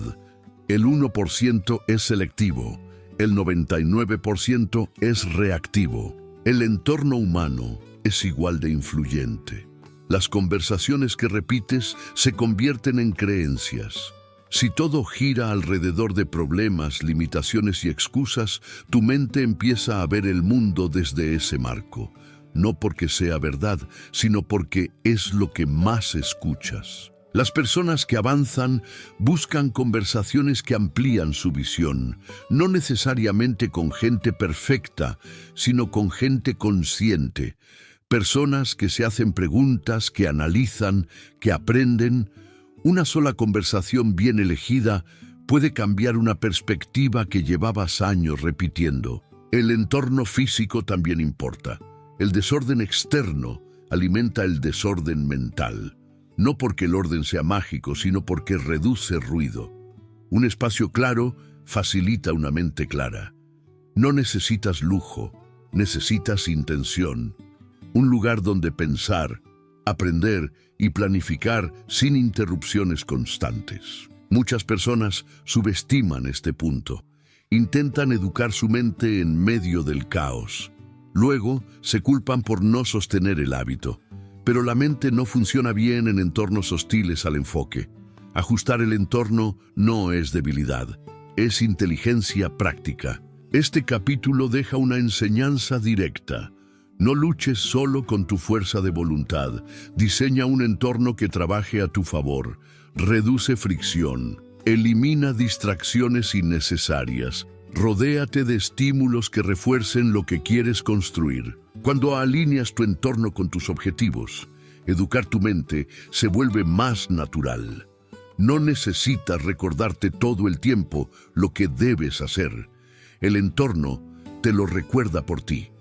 El 1% es selectivo, el 99% es reactivo. El entorno humano es igual de influyente. Las conversaciones que repites se convierten en creencias. Si todo gira alrededor de problemas, limitaciones y excusas, tu mente empieza a ver el mundo desde ese marco. No porque sea verdad, sino porque es lo que más escuchas. Las personas que avanzan buscan conversaciones que amplían su visión, no necesariamente con gente perfecta, sino con gente consciente. Personas que se hacen preguntas, que analizan, que aprenden. Una sola conversación bien elegida puede cambiar una perspectiva que llevabas años repitiendo. El entorno físico también importa. El desorden externo alimenta el desorden mental. No porque el orden sea mágico, sino porque reduce ruido. Un espacio claro facilita una mente clara. No necesitas lujo, necesitas intención. Un lugar donde pensar, aprender y planificar sin interrupciones constantes. Muchas personas subestiman este punto. Intentan educar su mente en medio del caos. Luego se culpan por no sostener el hábito. Pero la mente no funciona bien en entornos hostiles al enfoque. Ajustar el entorno no es debilidad, es inteligencia práctica. Este capítulo deja una enseñanza directa. No luches solo con tu fuerza de voluntad. Diseña un entorno que trabaje a tu favor. Reduce fricción. Elimina distracciones innecesarias. Rodéate de estímulos que refuercen lo que quieres construir. Cuando alineas tu entorno con tus objetivos, educar tu mente se vuelve más natural. No necesitas recordarte todo el tiempo lo que debes hacer. El entorno te lo recuerda por ti.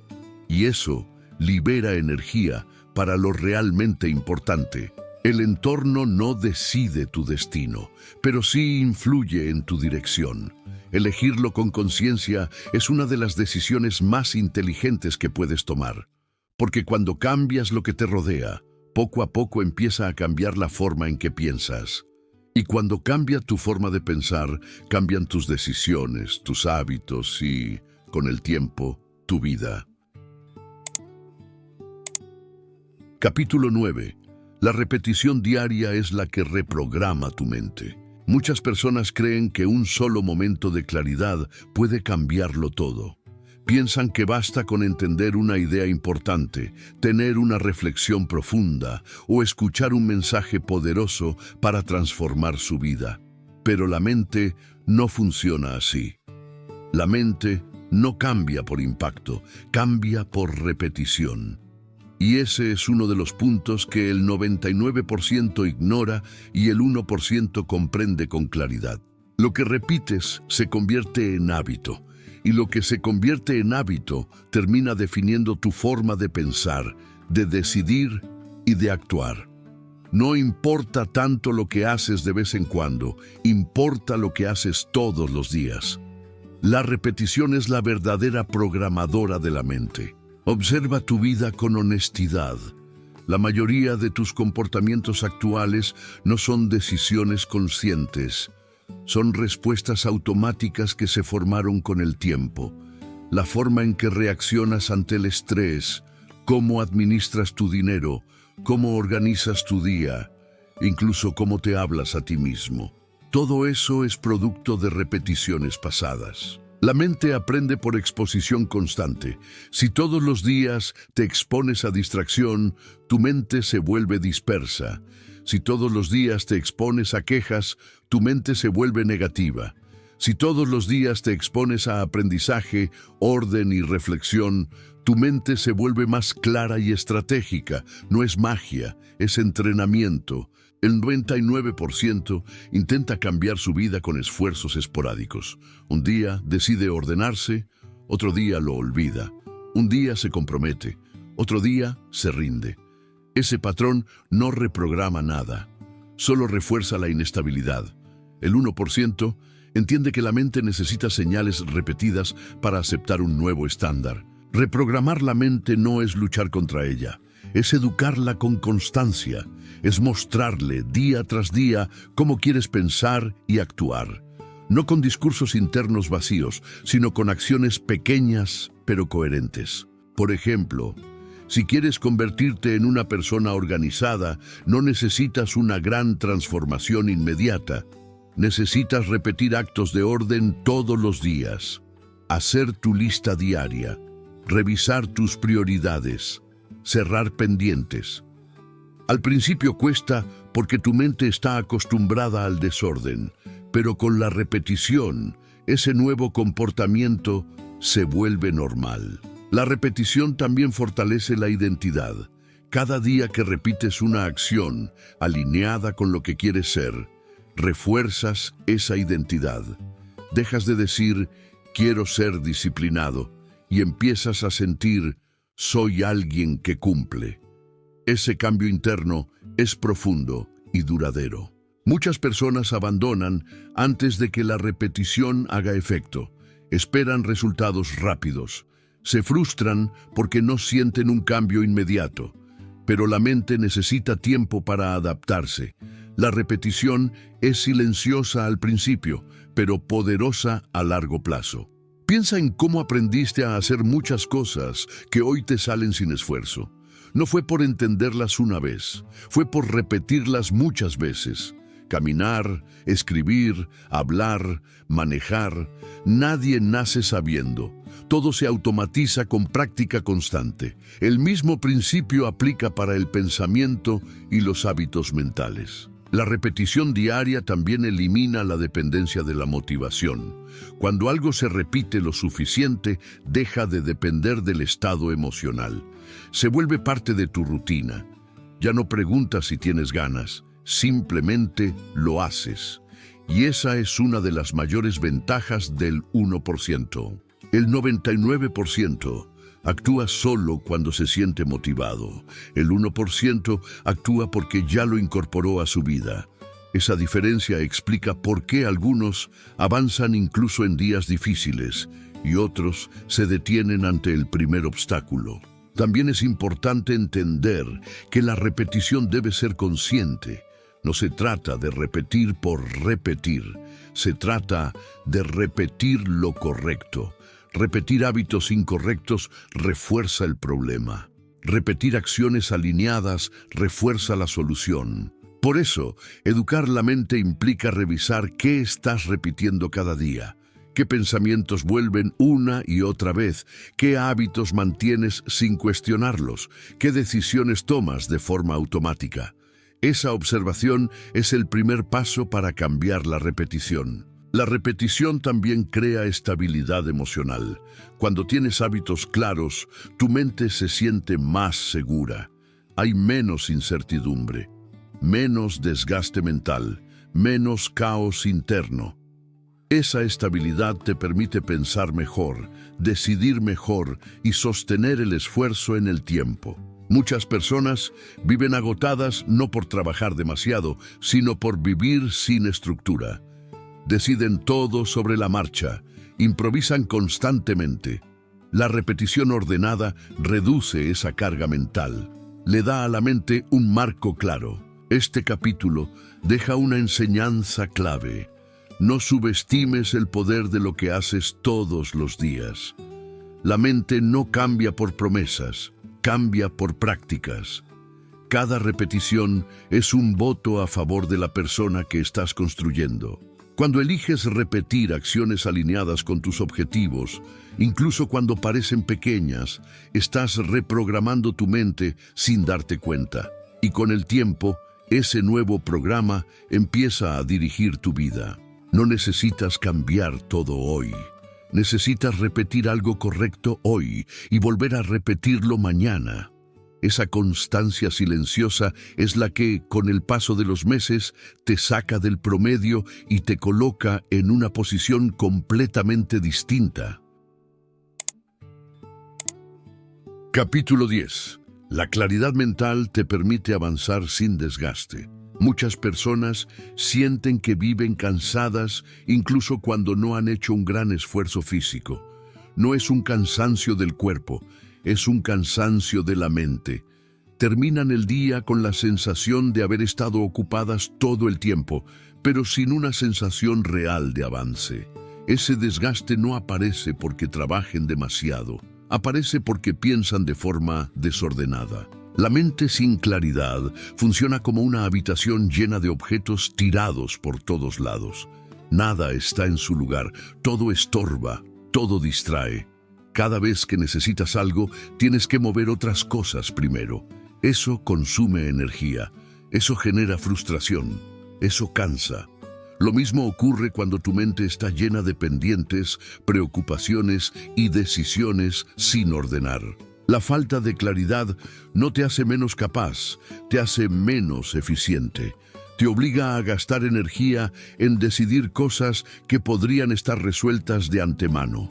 Y eso libera energía para lo realmente importante. El entorno no decide tu destino, pero sí influye en tu dirección. Elegirlo con conciencia es una de las decisiones más inteligentes que puedes tomar. Porque cuando cambias lo que te rodea, poco a poco empieza a cambiar la forma en que piensas. Y cuando cambia tu forma de pensar, cambian tus decisiones, tus hábitos y, con el tiempo, tu vida. Capítulo 9. La repetición diaria es la que reprograma tu mente. Muchas personas creen que un solo momento de claridad puede cambiarlo todo. Piensan que basta con entender una idea importante, tener una reflexión profunda o escuchar un mensaje poderoso para transformar su vida. Pero la mente no funciona así. La mente no cambia por impacto, cambia por repetición. Y ese es uno de los puntos que el 99% ignora y el 1% comprende con claridad. Lo que repites se convierte en hábito. Y lo que se convierte en hábito termina definiendo tu forma de pensar, de decidir y de actuar. No importa tanto lo que haces de vez en cuando, importa lo que haces todos los días. La repetición es la verdadera programadora de la mente. Observa tu vida con honestidad. La mayoría de tus comportamientos actuales no son decisiones conscientes. Son respuestas automáticas que se formaron con el tiempo. La forma en que reaccionas ante el estrés, cómo administras tu dinero, cómo organizas tu día, incluso cómo te hablas a ti mismo. Todo eso es producto de repeticiones pasadas. La mente aprende por exposición constante. Si todos los días te expones a distracción, tu mente se vuelve dispersa. Si todos los días te expones a quejas, tu mente se vuelve negativa. Si todos los días te expones a aprendizaje, orden y reflexión, tu mente se vuelve más clara y estratégica. No es magia, es entrenamiento. El 99% intenta cambiar su vida con esfuerzos esporádicos. Un día decide ordenarse, otro día lo olvida. Un día se compromete, otro día se rinde. Ese patrón no reprograma nada, solo refuerza la inestabilidad. El 1% entiende que la mente necesita señales repetidas para aceptar un nuevo estándar. Reprogramar la mente no es luchar contra ella, es educarla con constancia, es mostrarle día tras día cómo quieres pensar y actuar. No con discursos internos vacíos, sino con acciones pequeñas pero coherentes. Por ejemplo, si quieres convertirte en una persona organizada, no necesitas una gran transformación inmediata. Necesitas repetir actos de orden todos los días, hacer tu lista diaria, revisar tus prioridades, cerrar pendientes. Al principio cuesta porque tu mente está acostumbrada al desorden, pero con la repetición, ese nuevo comportamiento se vuelve normal. La repetición también fortalece la identidad. Cada día que repites una acción alineada con lo que quieres ser, refuerzas esa identidad. Dejas de decir, quiero ser disciplinado, y empiezas a sentir, soy alguien que cumple. Ese cambio interno es profundo y duradero. Muchas personas abandonan antes de que la repetición haga efecto. Esperan resultados rápidos. Se frustran porque no sienten un cambio inmediato. Pero la mente necesita tiempo para adaptarse. La repetición es silenciosa al principio, pero poderosa a largo plazo. Piensa en cómo aprendiste a hacer muchas cosas que hoy te salen sin esfuerzo. No fue por entenderlas una vez, fue por repetirlas muchas veces. Caminar, escribir, hablar, manejar. Nadie nace sabiendo. Todo se automatiza con práctica constante. El mismo principio aplica para el pensamiento y los hábitos mentales. La repetición diaria también elimina la dependencia de la motivación. Cuando algo se repite lo suficiente, deja de depender del estado emocional. Se vuelve parte de tu rutina. Ya no preguntas si tienes ganas, simplemente lo haces. Y esa es una de las mayores ventajas del 1%. El 99% actúa solo cuando se siente motivado. El 1% actúa porque ya lo incorporó a su vida. Esa diferencia explica por qué algunos avanzan incluso en días difíciles y otros se detienen ante el primer obstáculo. También es importante entender que la repetición debe ser consciente. No se trata de repetir por repetir, se trata de repetir lo correcto. Repetir hábitos incorrectos refuerza el problema. Repetir acciones alineadas refuerza la solución. Por eso, educar la mente implica revisar qué estás repitiendo cada día, qué pensamientos vuelven una y otra vez, qué hábitos mantienes sin cuestionarlos, qué decisiones tomas de forma automática. Esa observación es el primer paso para cambiar la repetición. La repetición también crea estabilidad emocional. Cuando tienes hábitos claros, tu mente se siente más segura. Hay menos incertidumbre, menos desgaste mental, menos caos interno. Esa estabilidad te permite pensar mejor, decidir mejor y sostener el esfuerzo en el tiempo. Muchas personas viven agotadas no por trabajar demasiado, sino por vivir sin estructura. Deciden todo sobre la marcha, improvisan constantemente. La repetición ordenada reduce esa carga mental, le da a la mente un marco claro. Este capítulo deja una enseñanza clave. No subestimes el poder de lo que haces todos los días. La mente no cambia por promesas, cambia por prácticas. Cada repetición es un voto a favor de la persona que estás construyendo. Cuando eliges repetir acciones alineadas con tus objetivos, incluso cuando parecen pequeñas, estás reprogramando tu mente sin darte cuenta. Y con el tiempo, ese nuevo programa empieza a dirigir tu vida. No necesitas cambiar todo hoy. Necesitas repetir algo correcto hoy y volver a repetirlo mañana. Esa constancia silenciosa es la que, con el paso de los meses, te saca del promedio y te coloca en una posición completamente distinta. Capítulo 10. La claridad mental te permite avanzar sin desgaste. Muchas personas sienten que viven cansadas incluso cuando no han hecho un gran esfuerzo físico. No es un cansancio del cuerpo, es un cansancio de la mente. Terminan el día con la sensación de haber estado ocupadas todo el tiempo, pero sin una sensación real de avance. Ese desgaste no aparece porque trabajen demasiado, aparece porque piensan de forma desordenada. La mente sin claridad funciona como una habitación llena de objetos tirados por todos lados. Nada está en su lugar, todo estorba, todo distrae. Cada vez que necesitas algo, tienes que mover otras cosas primero. Eso consume energía, eso genera frustración, eso cansa. Lo mismo ocurre cuando tu mente está llena de pendientes, preocupaciones y decisiones sin ordenar. La falta de claridad no te hace menos capaz, te hace menos eficiente. Te obliga a gastar energía en decidir cosas que podrían estar resueltas de antemano.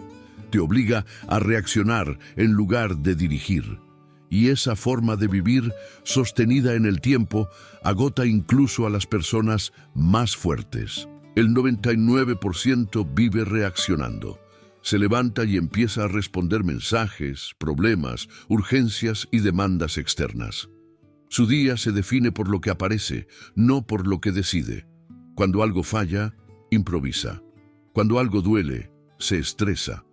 Te obliga a reaccionar en lugar de dirigir. Y esa forma de vivir, sostenida en el tiempo, agota incluso a las personas más fuertes. El 99% vive reaccionando. Se levanta y empieza a responder mensajes, problemas, urgencias y demandas externas. Su día se define por lo que aparece, no por lo que decide. Cuando algo falla, improvisa. Cuando algo duele, se estresa.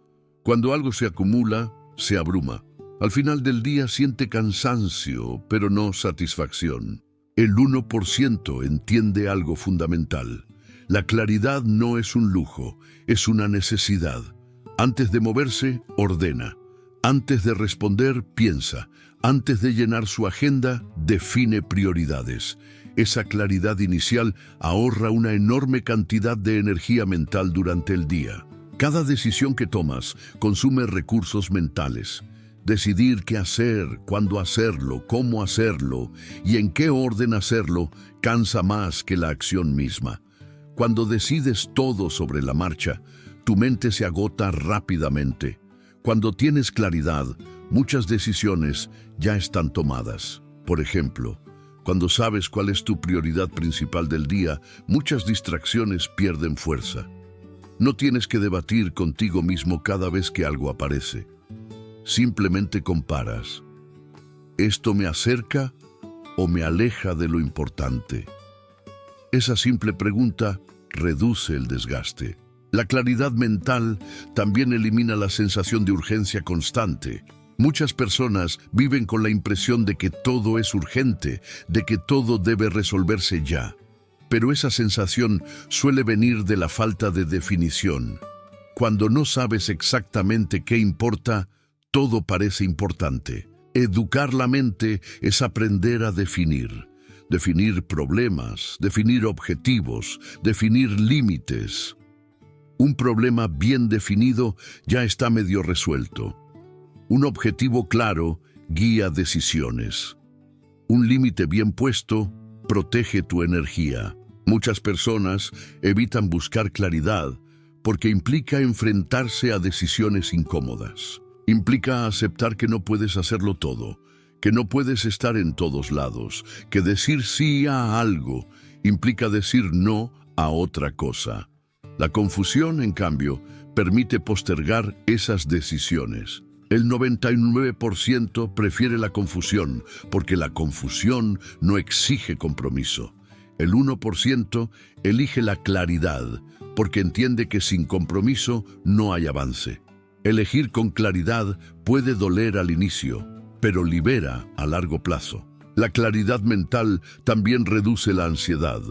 Cuando algo se acumula, se abruma. Al final del día siente cansancio, pero no satisfacción. El 1% entiende algo fundamental. La claridad no es un lujo, es una necesidad. Antes de moverse, ordena. Antes de responder, piensa. Antes de llenar su agenda, define prioridades. Esa claridad inicial ahorra una enorme cantidad de energía mental durante el día. Cada decisión que tomas consume recursos mentales. Decidir qué hacer, cuándo hacerlo, cómo hacerlo y en qué orden hacerlo cansa más que la acción misma. Cuando decides todo sobre la marcha, tu mente se agota rápidamente. Cuando tienes claridad, muchas decisiones ya están tomadas. Por ejemplo, cuando sabes cuál es tu prioridad principal del día, muchas distracciones pierden fuerza. No tienes que debatir contigo mismo cada vez que algo aparece. Simplemente comparas. ¿Esto me acerca o me aleja de lo importante? Esa simple pregunta reduce el desgaste. La claridad mental también elimina la sensación de urgencia constante. Muchas personas viven con la impresión de que todo es urgente, de que todo debe resolverse ya. Pero esa sensación suele venir de la falta de definición. Cuando no sabes exactamente qué importa, todo parece importante. Educar la mente es aprender a definir. Definir problemas, definir objetivos, definir límites. Un problema bien definido ya está medio resuelto. Un objetivo claro guía decisiones. Un límite bien puesto protege tu energía. Muchas personas evitan buscar claridad porque implica enfrentarse a decisiones incómodas. Implica aceptar que no puedes hacerlo todo, que no puedes estar en todos lados, que decir sí a algo implica decir no a otra cosa. La confusión, en cambio, permite postergar esas decisiones. El 99% prefiere la confusión porque la confusión no exige compromiso. El 1% elige la claridad porque entiende que sin compromiso no hay avance. Elegir con claridad puede doler al inicio, pero libera a largo plazo. La claridad mental también reduce la ansiedad.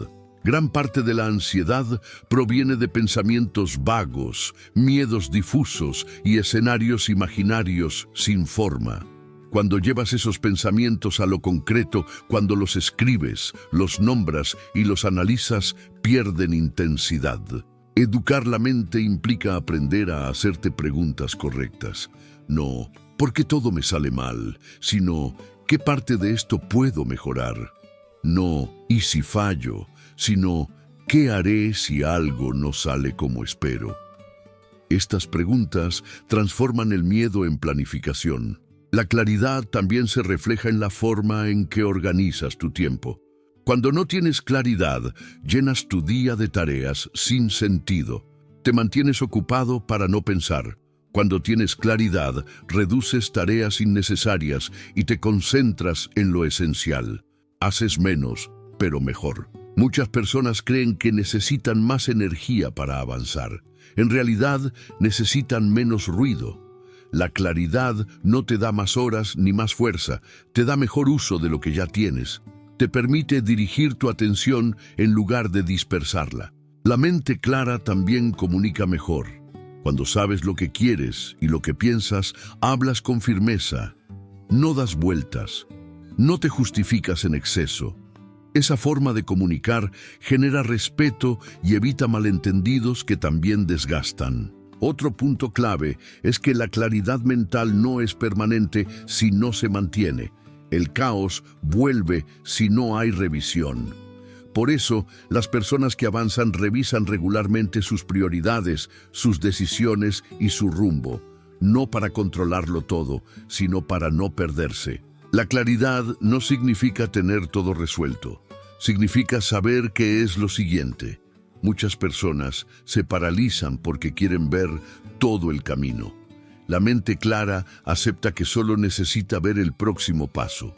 Gran parte de la ansiedad proviene de pensamientos vagos, miedos difusos y escenarios imaginarios sin forma. Cuando llevas esos pensamientos a lo concreto, cuando los escribes, los nombras y los analizas, pierden intensidad. Educar la mente implica aprender a hacerte preguntas correctas. No, ¿por qué todo me sale mal? Sino, ¿qué parte de esto puedo mejorar? No, ¿y si fallo? Sino, ¿qué haré si algo no sale como espero? Estas preguntas transforman el miedo en planificación. La claridad también se refleja en la forma en que organizas tu tiempo. Cuando no tienes claridad, llenas tu día de tareas sin sentido. Te mantienes ocupado para no pensar. Cuando tienes claridad, reduces tareas innecesarias y te concentras en lo esencial. Haces menos, pero mejor. Muchas personas creen que necesitan más energía para avanzar. En realidad, necesitan menos ruido. La claridad no te da más horas ni más fuerza, te da mejor uso de lo que ya tienes. Te permite dirigir tu atención en lugar de dispersarla. La mente clara también comunica mejor. Cuando sabes lo que quieres y lo que piensas, hablas con firmeza. No das vueltas. No te justificas en exceso. Esa forma de comunicar genera respeto y evita malentendidos que también desgastan. Otro punto clave es que la claridad mental no es permanente si no se mantiene. El caos vuelve si no hay revisión. Por eso, las personas que avanzan revisan regularmente sus prioridades, sus decisiones y su rumbo, no para controlarlo todo, sino para no perderse. La claridad no significa tener todo resuelto. Significa saber qué es lo siguiente. Muchas personas se paralizan porque quieren ver todo el camino. La mente clara acepta que solo necesita ver el próximo paso.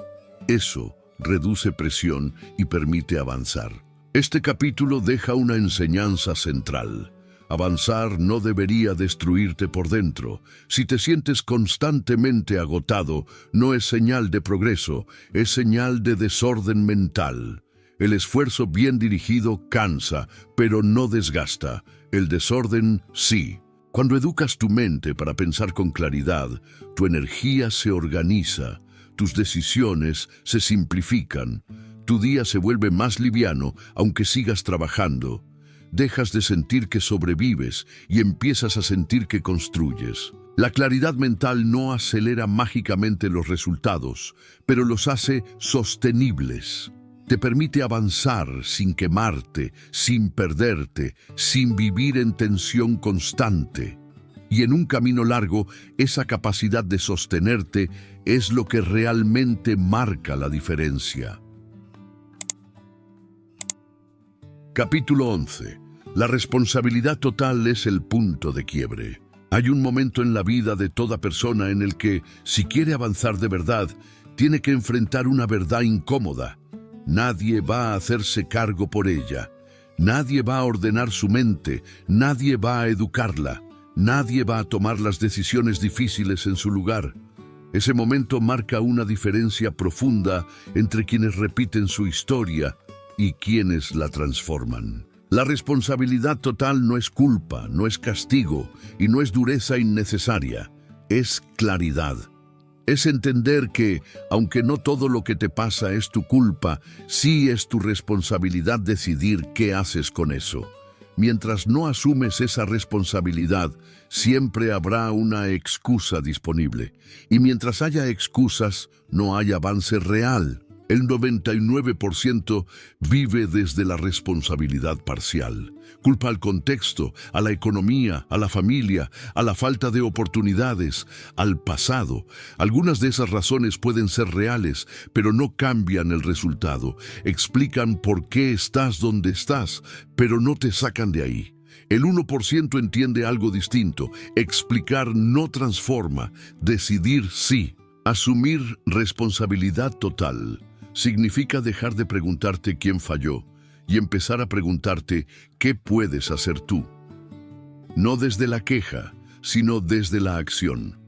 Eso reduce presión y permite avanzar. Este capítulo deja una enseñanza central. Avanzar no debería destruirte por dentro. Si te sientes constantemente agotado, no es señal de progreso, es señal de desorden mental. El esfuerzo bien dirigido cansa, pero no desgasta. El desorden sí. Cuando educas tu mente para pensar con claridad, tu energía se organiza, tus decisiones se simplifican, tu día se vuelve más liviano aunque sigas trabajando. Dejas de sentir que sobrevives y empiezas a sentir que construyes. La claridad mental no acelera mágicamente los resultados, pero los hace sostenibles. Te permite avanzar sin quemarte, sin perderte, sin vivir en tensión constante. Y en un camino largo, esa capacidad de sostenerte es lo que realmente marca la diferencia. Capítulo 11. La responsabilidad total es el punto de quiebre. Hay un momento en la vida de toda persona en el que, si quiere avanzar de verdad, tiene que enfrentar una verdad incómoda. Nadie va a hacerse cargo por ella. Nadie va a ordenar su mente. Nadie va a educarla. Nadie va a tomar las decisiones difíciles en su lugar. Ese momento marca una diferencia profunda entre quienes repiten su historia y quienes la transforman. La responsabilidad total no es culpa, no es castigo y no es dureza innecesaria. Es claridad. Es entender que, aunque no todo lo que te pasa es tu culpa, sí es tu responsabilidad decidir qué haces con eso. Mientras no asumes esa responsabilidad, siempre habrá una excusa disponible. Y mientras haya excusas, no hay avance real. El 99% vive desde la responsabilidad parcial. Culpa al contexto, a la economía, a la familia, a la falta de oportunidades, al pasado. Algunas de esas razones pueden ser reales, pero no cambian el resultado. Explican por qué estás donde estás, pero no te sacan de ahí. El 1% entiende algo distinto. Explicar no transforma, decidir sí. Asumir responsabilidad total significa dejar de preguntarte quién falló y empezar a preguntarte qué puedes hacer tú. No desde la queja, sino desde la acción.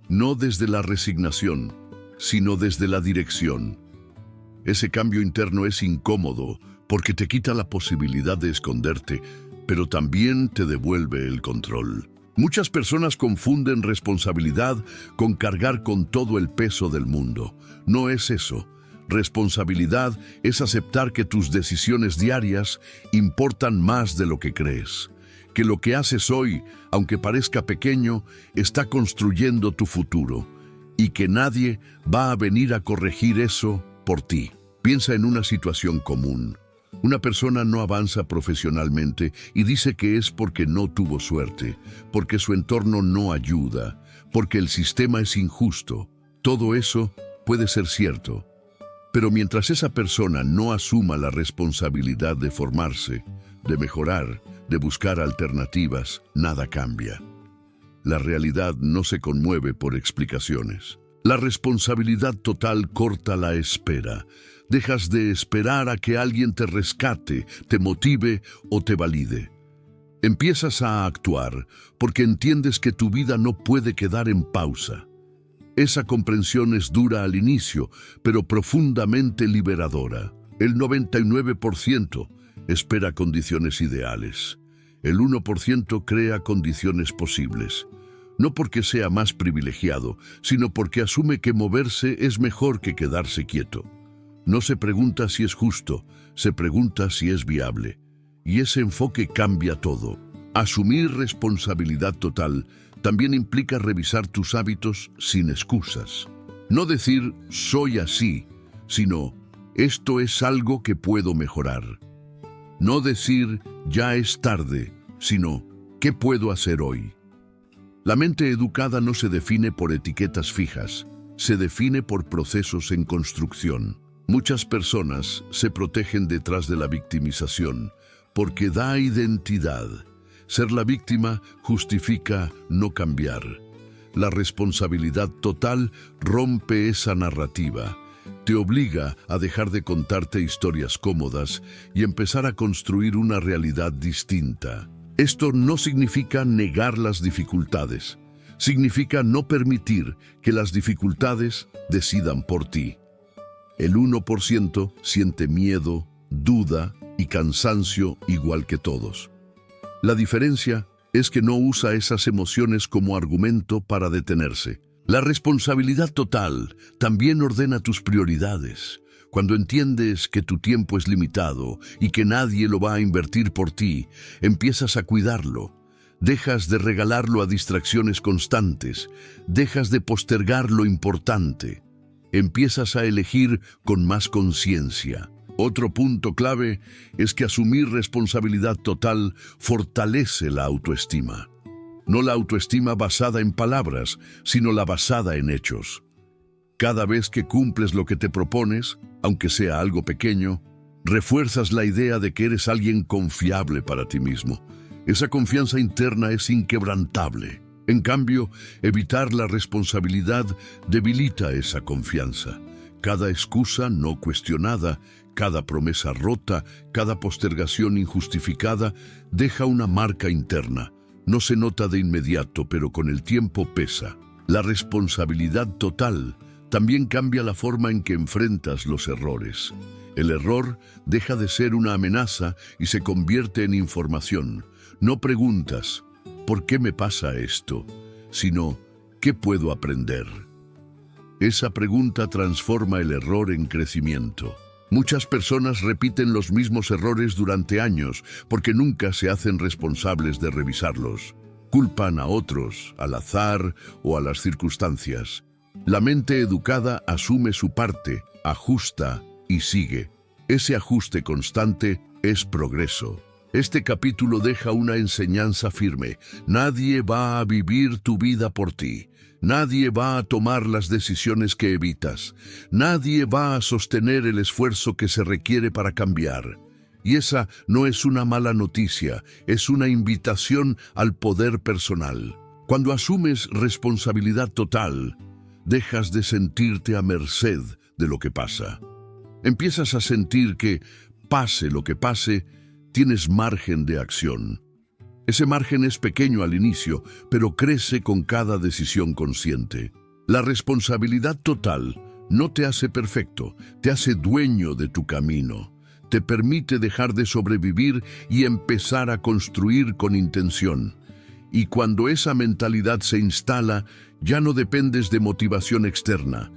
No desde la resignación, sino desde la dirección. Ese cambio interno es incómodo porque te quita la posibilidad de esconderte, pero también te devuelve el control. Muchas personas confunden responsabilidad con cargar con todo el peso del mundo. No es eso. Responsabilidad es aceptar que tus decisiones diarias importan más de lo que crees. Que lo que haces hoy, aunque parezca pequeño, está construyendo tu futuro. Y que nadie va a venir a corregir eso por ti. Piensa en una situación común. Una persona no avanza profesionalmente y dice que es porque no tuvo suerte, porque su entorno no ayuda, porque el sistema es injusto. Todo eso puede ser cierto. Pero mientras esa persona no asuma la responsabilidad de formarse, de mejorar, de buscar alternativas, nada cambia. La realidad no se conmueve por explicaciones. La responsabilidad total corta la espera. Dejas de esperar a que alguien te rescate, te motive o te valide. Empiezas a actuar porque entiendes que tu vida no puede quedar en pausa. Esa comprensión es dura al inicio, pero profundamente liberadora. El 99% espera condiciones ideales. El 1% crea condiciones posibles. No porque sea más privilegiado, sino porque asume que moverse es mejor que quedarse quieto. No se pregunta si es justo, se pregunta si es viable. Y ese enfoque cambia todo. Asumir responsabilidad total también implica revisar tus hábitos sin excusas. No decir soy así, sino esto es algo que puedo mejorar. No decir ya es tarde, sino ¿qué puedo hacer hoy? La mente educada no se define por etiquetas fijas, se define por procesos en construcción. Muchas personas se protegen detrás de la victimización, porque da identidad. Ser la víctima justifica no cambiar. La responsabilidad total rompe esa narrativa. Te obliga a dejar de contarte historias cómodas y empezar a construir una realidad distinta. Esto no significa negar las dificultades. Significa no permitir que las dificultades decidan por ti. El 1% siente miedo, duda y cansancio igual que todos. La diferencia es que no usa esas emociones como argumento para detenerse. La responsabilidad total también ordena tus prioridades. Cuando entiendes que tu tiempo es limitado y que nadie lo va a invertir por ti, empiezas a cuidarlo. Dejas de regalarlo a distracciones constantes. Dejas de postergar lo importante. Empiezas a elegir con más conciencia. Otro punto clave es que asumir responsabilidad total fortalece la autoestima. No la autoestima basada en palabras, sino la basada en hechos. Cada vez que cumples lo que te propones, aunque sea algo pequeño, refuerzas la idea de que eres alguien confiable para ti mismo. Esa confianza interna es inquebrantable. En cambio, evitar la responsabilidad debilita esa confianza. Cada excusa no cuestionada, cada promesa rota, cada postergación injustificada deja una marca interna. No se nota de inmediato, pero con el tiempo pesa. La responsabilidad total también cambia la forma en que enfrentas los errores. El error deja de ser una amenaza y se convierte en información. No preguntas, ¿por qué me pasa esto?, sino, ¿qué puedo aprender? Esa pregunta transforma el error en crecimiento. Muchas personas repiten los mismos errores durante años porque nunca se hacen responsables de revisarlos. Culpan a otros, al azar o a las circunstancias. La mente educada asume su parte, ajusta y sigue. Ese ajuste constante es progreso. Este capítulo deja una enseñanza firme. Nadie va a vivir tu vida por ti. Nadie va a tomar las decisiones que evitas. Nadie va a sostener el esfuerzo que se requiere para cambiar. Y esa no es una mala noticia, es una invitación al poder personal. Cuando asumes responsabilidad total, dejas de sentirte a merced de lo que pasa. Empiezas a sentir que, pase lo que pase, tienes margen de acción. Ese margen es pequeño al inicio, pero crece con cada decisión consciente. La responsabilidad total no te hace perfecto, te hace dueño de tu camino. Te permite dejar de sobrevivir y empezar a construir con intención. Y cuando esa mentalidad se instala, ya no dependes de motivación externa,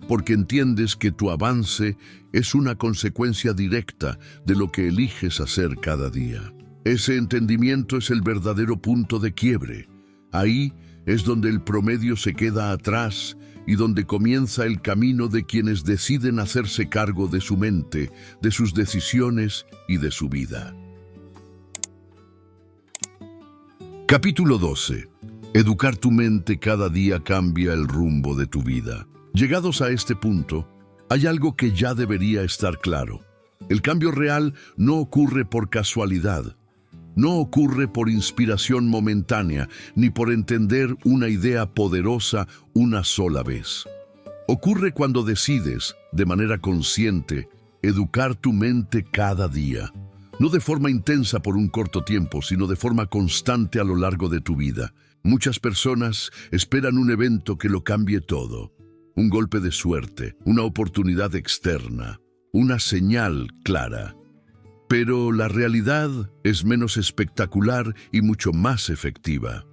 porque entiendes que tu avance es una consecuencia directa de lo que eliges hacer cada día. Ese entendimiento es el verdadero punto de quiebre. Ahí es donde el promedio se queda atrás y donde comienza el camino de quienes deciden hacerse cargo de su mente, de sus decisiones y de su vida. Capítulo 12. Educar tu mente cada día cambia el rumbo de tu vida. Llegados a este punto, hay algo que ya debería estar claro. El cambio real no ocurre por casualidad. No ocurre por inspiración momentánea, ni por entender una idea poderosa una sola vez. Ocurre cuando decides, de manera consciente, educar tu mente cada día. No de forma intensa por un corto tiempo, sino de forma constante a lo largo de tu vida. Muchas personas esperan un evento que lo cambie todo. Un golpe de suerte, una oportunidad externa, una señal clara. Pero la realidad es menos espectacular y mucho más efectiva.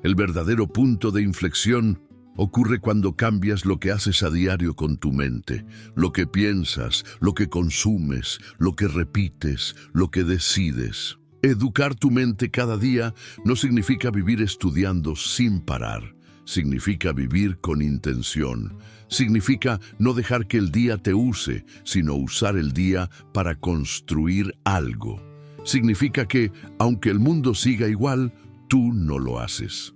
El verdadero punto de inflexión ocurre cuando cambias lo que haces a diario con tu mente, lo que piensas, lo que consumes, lo que repites, lo que decides. Educar tu mente cada día no significa vivir estudiando sin parar. Significa vivir con intención. Significa no dejar que el día te use, sino usar el día para construir algo. Significa que, aunque el mundo siga igual, tú no lo haces.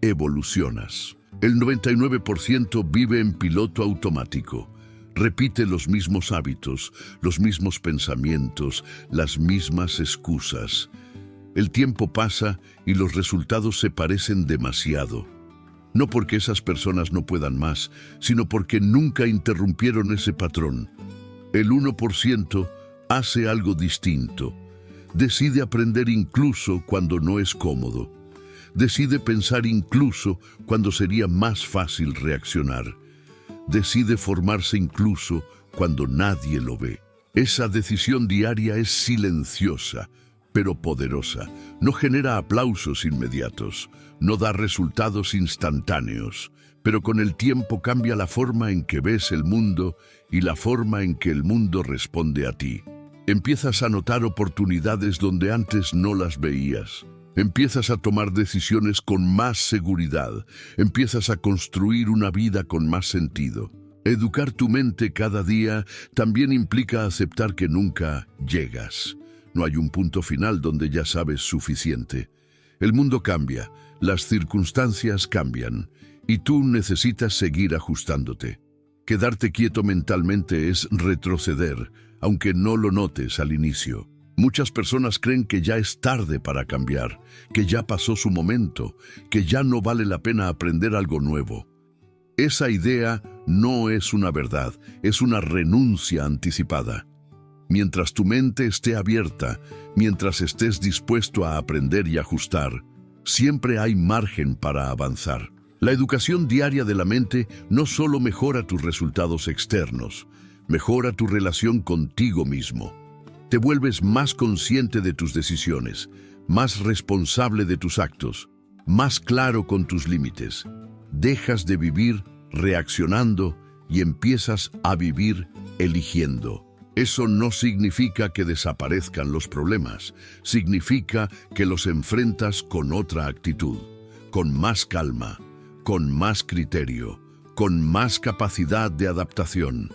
Evolucionas. El 99% vive en piloto automático. Repite los mismos hábitos, los mismos pensamientos, las mismas excusas. El tiempo pasa y los resultados se parecen demasiado. No porque esas personas no puedan más, sino porque nunca interrumpieron ese patrón. El 1% hace algo distinto. Decide aprender incluso cuando no es cómodo. Decide pensar incluso cuando sería más fácil reaccionar. Decide formarse incluso cuando nadie lo ve. Esa decisión diaria es silenciosa, pero poderosa. No genera aplausos inmediatos, no da resultados instantáneos, pero con el tiempo cambia la forma en que ves el mundo y la forma en que el mundo responde a ti. Empiezas a notar oportunidades donde antes no las veías. Empiezas a tomar decisiones con más seguridad. Empiezas a construir una vida con más sentido. Educar tu mente cada día también implica aceptar que nunca llegas. No hay un punto final donde ya sabes suficiente. El mundo cambia, las circunstancias cambian, y tú necesitas seguir ajustándote. Quedarte quieto mentalmente es retroceder, aunque no lo notes al inicio. Muchas personas creen que ya es tarde para cambiar, que ya pasó su momento, que ya no vale la pena aprender algo nuevo. Esa idea no es una verdad, es una renuncia anticipada. Mientras tu mente esté abierta, mientras estés dispuesto a aprender y ajustar, siempre hay margen para avanzar. La educación diaria de la mente no solo mejora tus resultados externos, mejora tu relación contigo mismo. Te vuelves más consciente de tus decisiones, más responsable de tus actos, más claro con tus límites. Dejas de vivir reaccionando y empiezas a vivir eligiendo. Eso no significa que desaparezcan los problemas, significa que los enfrentas con otra actitud, con más calma, con más criterio, con más capacidad de adaptación.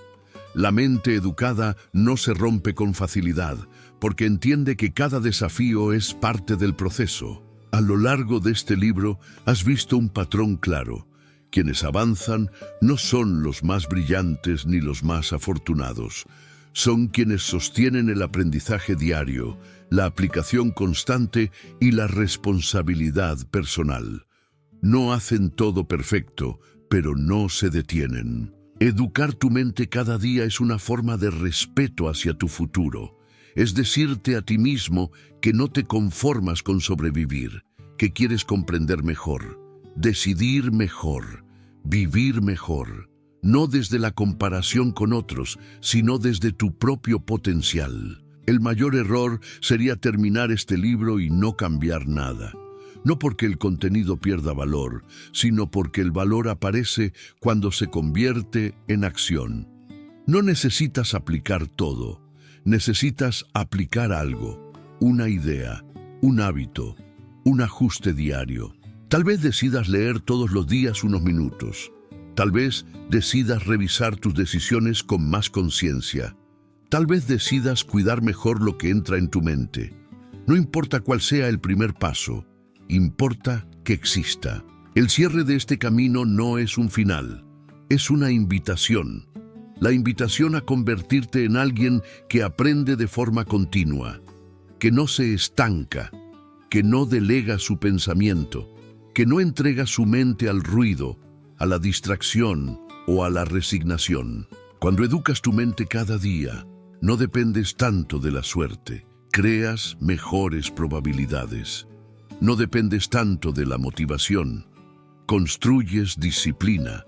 La mente educada no se rompe con facilidad, porque entiende que cada desafío es parte del proceso. A lo largo de este libro has visto un patrón claro. Quienes avanzan no son los más brillantes ni los más afortunados. Son quienes sostienen el aprendizaje diario, la aplicación constante y la responsabilidad personal. No hacen todo perfecto, pero no se detienen. Educar tu mente cada día es una forma de respeto hacia tu futuro. Es decirte a ti mismo que no te conformas con sobrevivir, que quieres comprender mejor, decidir mejor, vivir mejor. No desde la comparación con otros, sino desde tu propio potencial. El mayor error sería terminar este libro y no cambiar nada. No porque el contenido pierda valor, sino porque el valor aparece cuando se convierte en acción. No necesitas aplicar todo, necesitas aplicar algo, una idea, un hábito, un ajuste diario. Tal vez decidas leer todos los días unos minutos. Tal vez decidas revisar tus decisiones con más conciencia. Tal vez decidas cuidar mejor lo que entra en tu mente. No importa cuál sea el primer paso, importa que exista. El cierre de este camino no es un final, es una invitación. La invitación a convertirte en alguien que aprende de forma continua, que no se estanca, que no delega su pensamiento, que no entrega su mente al ruido, a la distracción o a la resignación. Cuando educas tu mente cada día, no dependes tanto de la suerte, creas mejores probabilidades. No dependes tanto de la motivación, construyes disciplina.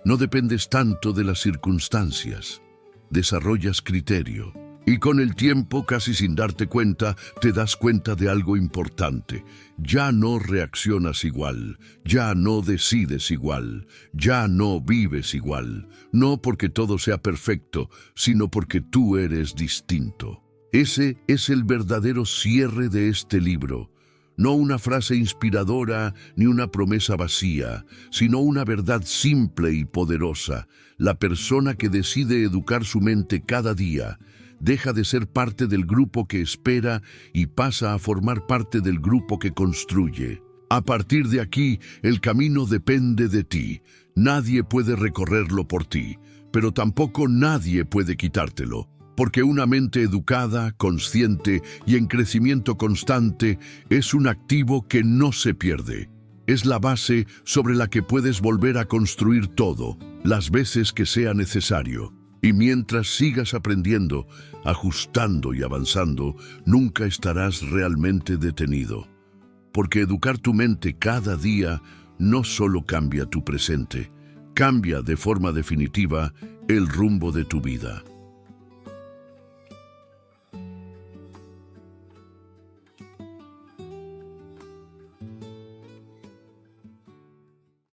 No dependes tanto de las circunstancias, desarrollas criterio. Y con el tiempo, casi sin darte cuenta, te das cuenta de algo importante. Ya no reaccionas igual, ya no decides igual, ya no vives igual. No porque todo sea perfecto, sino porque tú eres distinto. Ese es el verdadero cierre de este libro. No una frase inspiradora ni una promesa vacía, sino una verdad simple y poderosa. La persona que decide educar su mente cada día deja de ser parte del grupo que espera y pasa a formar parte del grupo que construye. A partir de aquí, el camino depende de ti. Nadie puede recorrerlo por ti. pero tampoco nadie puede quitártelo, porque una mente educada, consciente y en crecimiento constante es un activo que no se pierde. Es la base sobre la que puedes volver a construir todo, las veces que sea necesario. Y mientras sigas aprendiendo, ajustando y avanzando, nunca estarás realmente detenido. Porque educar tu mente cada día no solo cambia tu presente, cambia de forma definitiva el rumbo de tu vida.